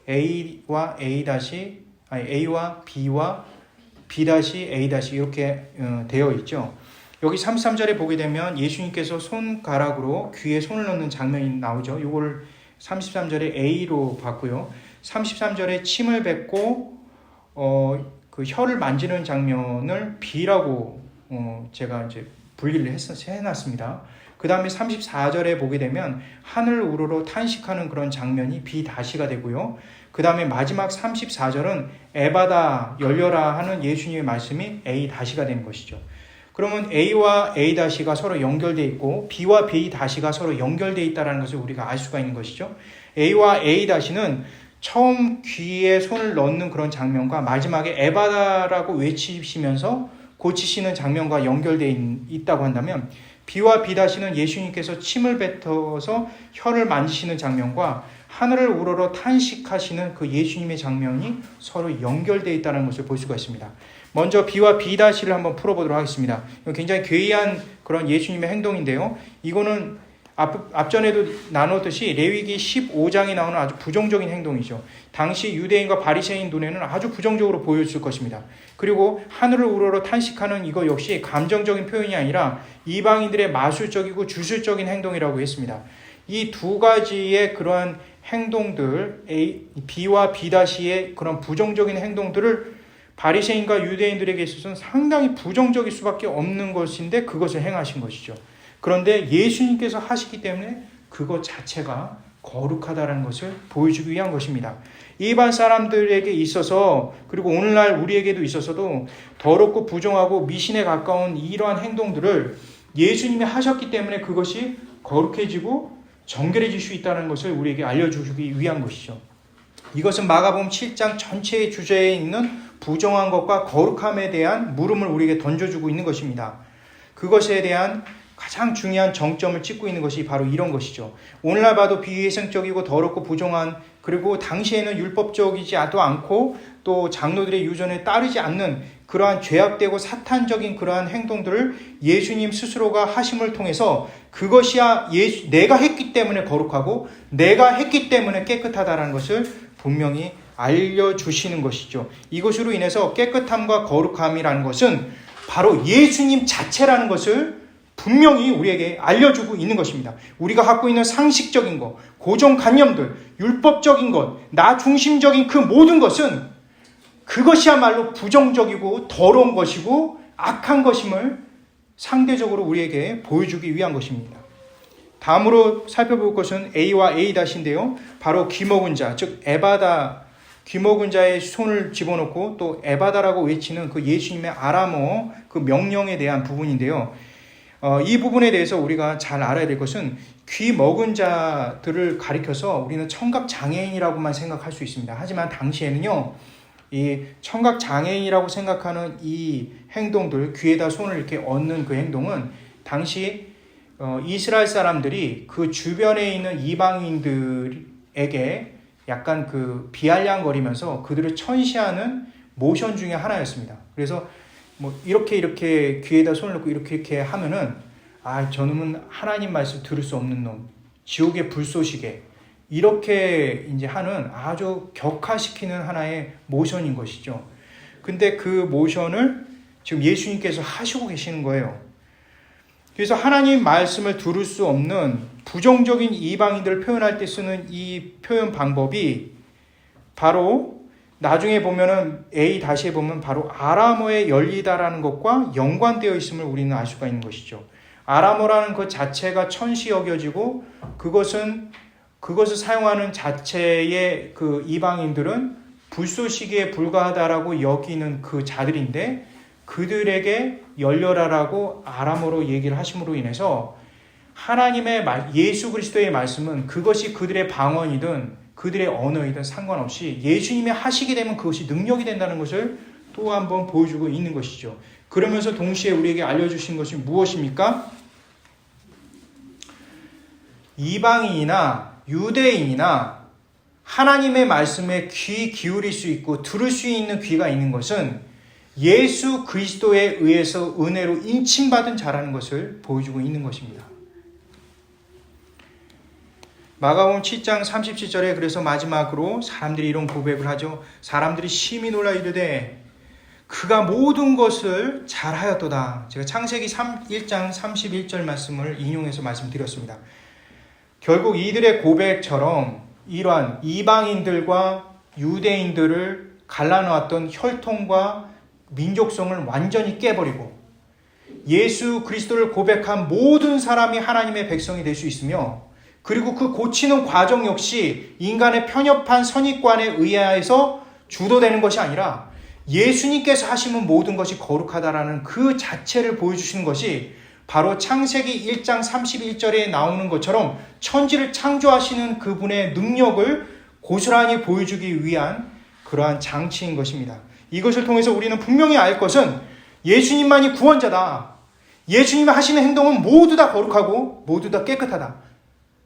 A와 A와 B와 B-A- 이렇게 되어 있죠. 여기 33절에 보게 되면 예수님께서 손가락으로 귀에 손을 넣는 장면이 나오죠. 이걸 33절에 A로 봤고요. 33절에 침을 뱉고 그 혀를 만지는 장면을 B라고 제가 이제 분리를 해놨습니다. 그 다음에 34절에 보게 되면 하늘 우러러 탄식하는 그런 장면이 B-가 되고요. 그 다음에 마지막 34절은 에바다 열려라 하는 예수님의 말씀이 A-가 되는 것이죠. 그러면 A와 A-가 서로 연결되어 있고 B와 B-가 서로 연결되어 있다는 것을 우리가 알 수가 있는 것이죠. A와 A-는 처음 귀에 손을 넣는 그런 장면과 마지막에 에바다라고 외치시면서 고치시는 장면과 연결되어 있다고 한다면 B와 B-는 예수님께서 침을 뱉어서 혀를 만지시는 장면과 하늘을 우러러 탄식하시는 그 예수님의 장면이 서로 연결되어 있다는 것을 볼 수가 있습니다. 먼저 B와 B-를 한번 풀어보도록 하겠습니다. 굉장히 괴이한 그런 예수님의 행동인데요. 이거는 앞전에도 나눴듯이 레위기 15장에 나오는 아주 부정적인 행동이죠. 당시 유대인과 바리새인 눈에는 아주 부정적으로 보였을 것입니다. 그리고 하늘을 우러러 탄식하는 이거 역시 감정적인 표현이 아니라 이방인들의 마술적이고 주술적인 행동이라고 했습니다. 이 두 가지의 그러한 행동들, B와 B-의 그런 부정적인 행동들을 바리새인과 유대인들에게 있어서는 상당히 부정적일 수밖에 없는 것인데 그것을 행하신 것이죠. 그런데 예수님께서 하시기 때문에 그것 자체가 거룩하다는 것을 보여주기 위한 것입니다. 일반 사람들에게 있어서 그리고 오늘날 우리에게도 있어서도 더럽고 부정하고 미신에 가까운 이러한 행동들을 예수님이 하셨기 때문에 그것이 거룩해지고 정결해질 수 있다는 것을 우리에게 알려주기 위한 것이죠. 이것은 마가복음 7장 전체의 주제에 있는 부정한 것과 거룩함에 대한 물음을 우리에게 던져주고 있는 것입니다. 그것에 대한 가장 중요한 정점을 찍고 있는 것이 바로 이런 것이죠. 오늘날 봐도 비위생적이고 더럽고 부정한, 그리고 당시에는 율법적이지도 않고 또 장로들의 유전에 따르지 않는 그러한 죄악되고 사탄적인 그러한 행동들을 예수님 스스로가 하심을 통해서 그것이야 내가 했기 때문에 거룩하고 내가 했기 때문에 깨끗하다는 것을 분명히 알려주시는 것이죠. 이것으로 인해서 깨끗함과 거룩함이라는 것은 바로 예수님 자체라는 것을 분명히 우리에게 알려주고 있는 것입니다. 우리가 갖고 있는 상식적인 것, 고정관념들, 율법적인 것, 나 중심적인 그 모든 것은 그것이야말로 부정적이고 더러운 것이고 악한 것임을 상대적으로 우리에게 보여주기 위한 것입니다. 다음으로 살펴볼 것은 A와 A-인데요. 바로 귀먹은 자, 즉 에바다, 귀먹은 자의 손을 집어넣고 또 에바다라고 외치는 그 예수님의 아람어 그 명령에 대한 부분인데요. 이 부분에 대해서 우리가 잘 알아야 될 것은 귀먹은 자들을 가리켜서 우리는 청각 장애인이라고만 생각할 수 있습니다. 하지만 당시에는요, 이 청각 장애인이라고 생각하는 이 행동들, 귀에다 손을 이렇게 얹는 그 행동은 당시 이스라엘 사람들이 그 주변에 있는 이방인들에게 약간 그 비아냥거리면서 그들을 천시하는 모션 중에 하나였습니다. 그래서 뭐 이렇게 귀에다 손을 넣고 이렇게 하면은 저놈은 하나님 말씀 들을 수 없는 놈, 지옥의 불쏘시개, 이렇게 이제 하는 아주 격화시키는 하나의 모션인 것이죠. 근데 그 모션을 지금 예수님께서 하시고 계시는 거예요. 그래서 하나님 말씀을 들을 수 없는 부정적인 이방인들을 표현할 때 쓰는 이 표현 방법이 바로 나중에 보면은 A-에 보면 바로 아람어에 열리다라는 것과 연관되어 있음을 우리는 알 수가 있는 것이죠. 아람어라는 것 자체가 천시 여겨지고 그것을 사용하는 자체의 그 이방인들은 불쏘시기에 불과하다라고 여기는 그 자들인데 그들에게 열려라라고 아람어로 얘기를 하심으로 인해서 하나님의 예수 그리스도의 말씀은 그것이 그들의 방언이든 그들의 언어이든 상관없이 예수님이 하시게 되면 그것이 능력이 된다는 것을 또 한 번 보여주고 있는 것이죠. 그러면서 동시에 우리에게 알려주신 것이 무엇입니까? 이방인이나 유대인이나 하나님의 말씀에 귀 기울일 수 있고 들을 수 있는 귀가 있는 것은 예수 그리스도에 의해서 은혜로 인칭받은 자라는 것을 보여주고 있는 것입니다. 마가복음 7장 37절에 그래서 마지막으로 사람들이 이런 고백을 하죠. 사람들이 심히 놀라 이르되 그가 모든 것을 잘하였도다. 제가 창세기 1장 31절 말씀을 인용해서 말씀드렸습니다. 결국 이들의 고백처럼 이러한 이방인들과 유대인들을 갈라놓았던 혈통과 민족성을 완전히 깨버리고 예수 그리스도를 고백한 모든 사람이 하나님의 백성이 될 수 있으며 그리고 그 고치는 과정 역시 인간의 편협한 선입관에 의해서 주도되는 것이 아니라 예수님께서 하시는 모든 것이 거룩하다라는 그 자체를 보여주시는 것이 바로 창세기 1장 31절에 나오는 것처럼 천지를 창조하시는 그분의 능력을 고스란히 보여주기 위한 그러한 장치인 것입니다. 이것을 통해서 우리는 분명히 알 것은 예수님만이 구원자다. 예수님이 하시는 행동은 모두 다 거룩하고 모두 다 깨끗하다.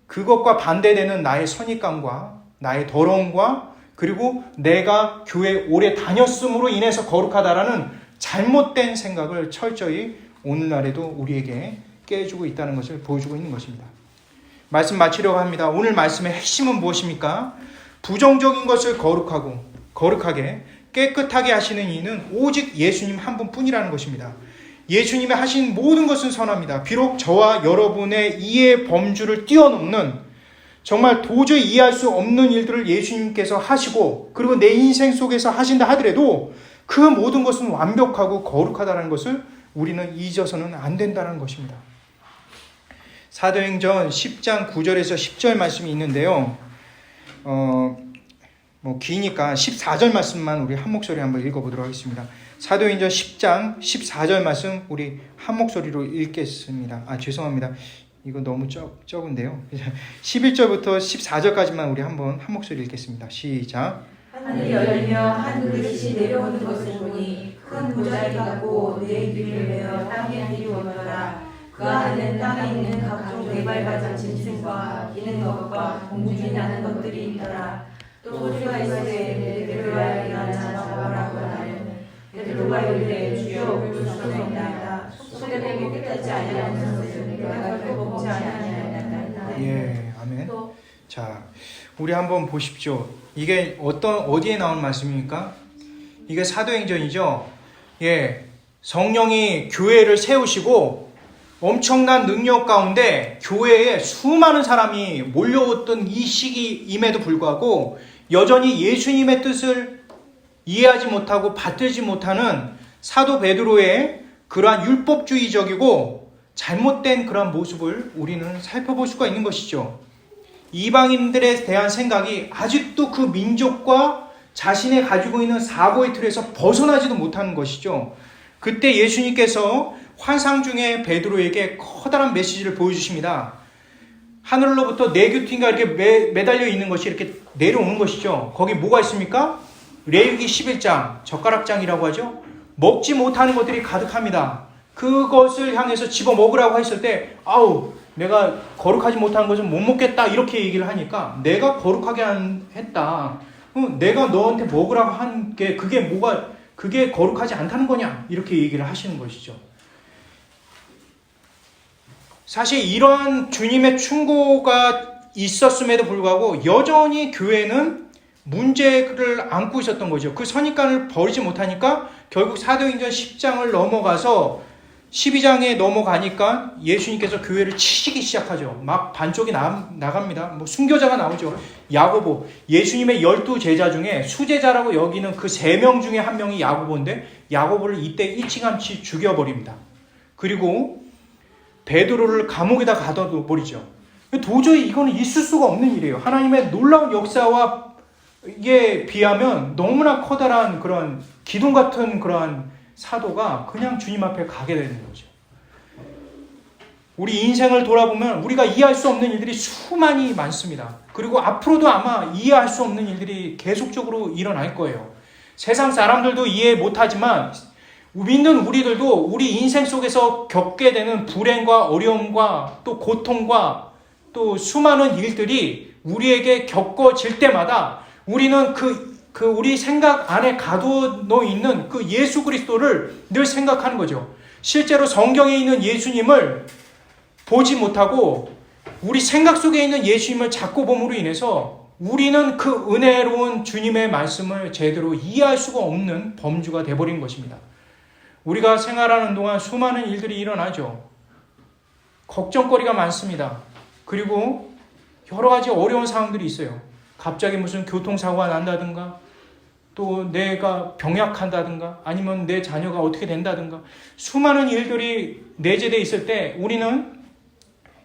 그것과 반대되는 나의 선입감과 나의 더러움과 그리고 내가 교회 오래 다녔음으로 인해서 거룩하다라는 잘못된 생각을 철저히 오늘날에도 우리에게 깨주고 있다는 것을 보여주고 있는 것입니다. 말씀 마치려고 합니다. 오늘 말씀의 핵심은 무엇입니까? 부정적인 것을 거룩하게 깨끗하게 하시는 이는 오직 예수님 한 분뿐이라는 것입니다. 예수님이 하신 모든 것은 선합니다. 비록 저와 여러분의 이해의 범주를 뛰어넘는 정말 도저히 이해할 수 없는 일들을 예수님께서 하시고 그리고 내 인생 속에서 하신다 하더라도 그 모든 것은 완벽하고 거룩하다는 것을 우리는 잊어서는 안 된다는 것입니다. 사도행전 10장 9절에서 10절 말씀이 있는데요. 기니까 14절 말씀만 우리 한 목소리 한번 읽어보도록 하겠습니다. 사도행전 10장 14절 말씀 우리 한 목소리로 읽겠습니다. 죄송합니다. 이거 너무 적은데요. 11절부터 14절까지만 우리 한번 한 목소리 읽겠습니다. 시작. 하늘이 열리며 한 그릇이 내려오는 것을 보니 큰 보자기 같고 네 귀를 메어 땅에 들이오더라. 그 안에는 땅에 있는 각종 네발같은 짐승과 기는 것과 공중에 나는 것들이 있더라. 또 소리가 있으되 베드로야 일어나 잡아라고 하는 베드로가 이르되 주여 불쏘소이다. 손대고 깨끗하지 아니하는 것을 내가 결코 먹지 아니하나이다. 예, 아멘. 자, 우리 한번 보십시오. 이게 어디에 나온 말씀입니까? 이게 사도행전이죠. 예, 성령이 교회를 세우시고 엄청난 능력 가운데 교회에 수많은 사람이 몰려왔던 이 시기임에도 불구하고 여전히 예수님의 뜻을 이해하지 못하고 받들지 못하는 사도 베드로의 그러한 율법주의적이고 잘못된 그런 모습을 우리는 살펴볼 수가 있는 것이죠. 이방인들에 대한 생각이 아직도 그 민족과 자신의 가지고 있는 사고의 틀에서 벗어나지도 못하는 것이죠. 그때 예수님께서 환상 중에 베드로에게 커다란 메시지를 보여주십니다. 하늘로부터 네 규티가 이렇게 매달려 있는 것이 이렇게 내려오는 것이죠. 거기 뭐가 있습니까? 레위기 11장, 젓가락장이라고 하죠. 먹지 못하는 것들이 가득합니다. 그것을 향해서 집어 먹으라고 했을 때 아우 내가 거룩하지 못한 것은 못 먹겠다 이렇게 얘기를 하니까 내가 거룩하게 했다. 내가 너한테 먹으라고 한 게 그게 거룩하지 않다는 거냐 이렇게 얘기를 하시는 것이죠. 사실 이러한 주님의 충고가 있었음에도 불구하고 여전히 교회는 문제를 안고 있었던 거죠. 그 선입관을 버리지 못하니까 결국 사도행전 10장을 넘어가서 12장에 넘어가니까 예수님께서 교회를 치시기 시작하죠. 막 반쪽이 나갑니다. 순교자가 나오죠. 야고보, 예수님의 12제자 중에 수제자라고 여기는 그 3명 중에 한 명이 야고보인데 야고보를 이때 일찌감치 죽여버립니다. 그리고 베드로를 감옥에다 가둬버리죠. 도저히 이거는 있을 수가 없는 일이에요. 하나님의 놀라운 역사와 이에 비하면 너무나 커다란 그런 기둥 같은 그런 사도가 그냥 주님 앞에 가게 되는 거죠. 우리 인생을 돌아보면 우리가 이해할 수 없는 일들이 수많이 많습니다. 그리고 앞으로도 아마 이해할 수 없는 일들이 계속적으로 일어날 거예요. 세상 사람들도 이해 못하지만 믿는 우리들도 우리 인생 속에서 겪게 되는 불행과 어려움과 또 고통과 또 수많은 일들이 우리에게 겪어질 때마다 우리는 우리 생각 안에 가둬놓여 있는 그 예수 그리스도를 늘 생각하는 거죠. 실제로 성경에 있는 예수님을 보지 못하고 우리 생각 속에 있는 예수님을 자꾸 봄으로 인해서 우리는 그 은혜로운 주님의 말씀을 제대로 이해할 수가 없는 범주가 되어버린 것입니다. 우리가 생활하는 동안 수많은 일들이 일어나죠. 걱정거리가 많습니다. 그리고 여러 가지 어려운 상황들이 있어요. 갑자기 무슨 교통사고가 난다든가 또 내가 병약한다든가 아니면 내 자녀가 어떻게 된다든가 수많은 일들이 내재되어 있을 때 우리는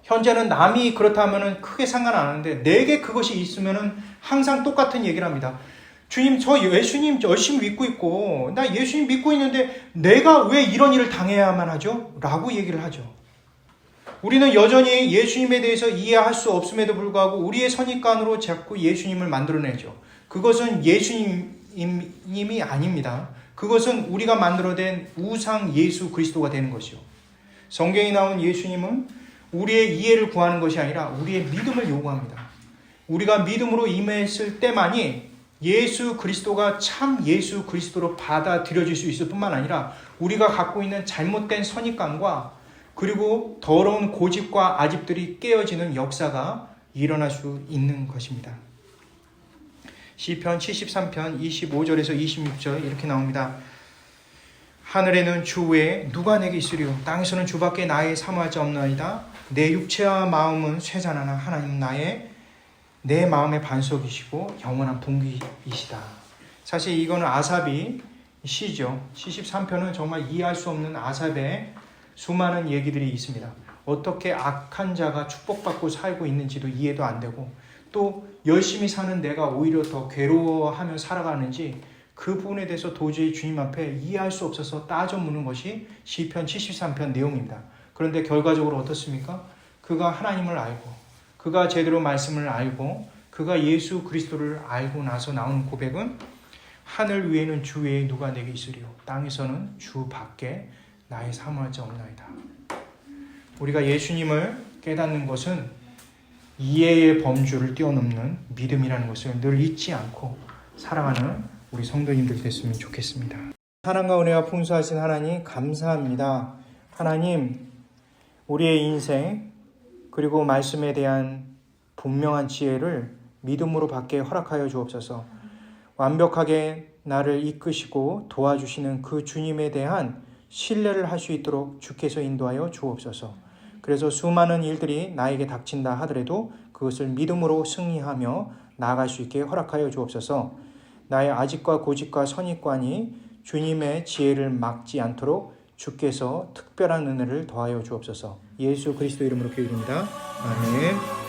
현재는 남이 그렇다면 크게 상관 안 하는데 내게 그것이 있으면 항상 똑같은 얘기를 합니다. 주님, 저 예수님 열심히 믿고 있고 나 예수님 믿고 있는데 내가 왜 이런 일을 당해야만 하죠? 라고 얘기를 하죠. 우리는 여전히 예수님에 대해서 이해할 수 없음에도 불구하고 우리의 선입관으로 자꾸 예수님을 만들어내죠. 그것은 예수님이 아닙니다. 그것은 우리가 만들어낸 우상 예수 그리스도가 되는 것이죠. 성경에 나온 예수님은 우리의 이해를 구하는 것이 아니라 우리의 믿음을 요구합니다. 우리가 믿음으로 임했을 때만이 예수 그리스도가 참 예수 그리스도로 받아들여질 수 있을 뿐만 아니라 우리가 갖고 있는 잘못된 선입관과 그리고 더러운 고집과 아집들이 깨어지는 역사가 일어날 수 있는 것입니다. 시편 73편 25절에서 26절 이렇게 나옵니다. 하늘에는 주 외에 누가 내게 있으리요 땅에서는 주밖에 나의 사모할 자 없나이다. 내 육체와 마음은 쇠잔하나 하나님은 내 마음의 반석이시고 영원한 동기이시다. 사실 이거는 아삽이 시죠. 73편은 정말 이해할 수 없는 아삽의 수많은 얘기들이 있습니다. 어떻게 악한 자가 축복받고 살고 있는지도 이해도 안 되고 또 열심히 사는 내가 오히려 더 괴로워하며 살아가는지 그 부분에 대해서 도저히 주님 앞에 이해할 수 없어서 따져 묻는 것이 시편 73편 내용입니다. 그런데 결과적으로 어떻습니까? 그가 하나님을 알고 그가 제대로 말씀을 알고 그가 예수 그리스도를 알고 나서 나오는 고백은 하늘 위에는 주 외에 누가 내게 있으리요 땅에서는 주 밖에 나의 사모할 자 없나이다. 우리가 예수님을 깨닫는 것은 이해의 범주를 뛰어넘는 믿음이라는 것을 늘 잊지 않고 살아가는 우리 성도님들 됐으면 좋겠습니다. 사랑과 은혜가 풍성하신 하나님 감사합니다. 하나님 우리의 인생 그리고 말씀에 대한 분명한 지혜를 믿음으로 받게 허락하여 주옵소서. 완벽하게 나를 이끄시고 도와주시는 그 주님에 대한 신뢰를 할 수 있도록 주께서 인도하여 주옵소서. 그래서 수많은 일들이 나에게 닥친다 하더라도 그것을 믿음으로 승리하며 나아갈 수 있게 허락하여 주옵소서. 나의 아집과 고집과 선입관이 주님의 지혜를 막지 않도록 주께서 특별한 은혜를 더하여 주옵소서. 예수 그리스도 이름으로 기도드립니다. 아멘.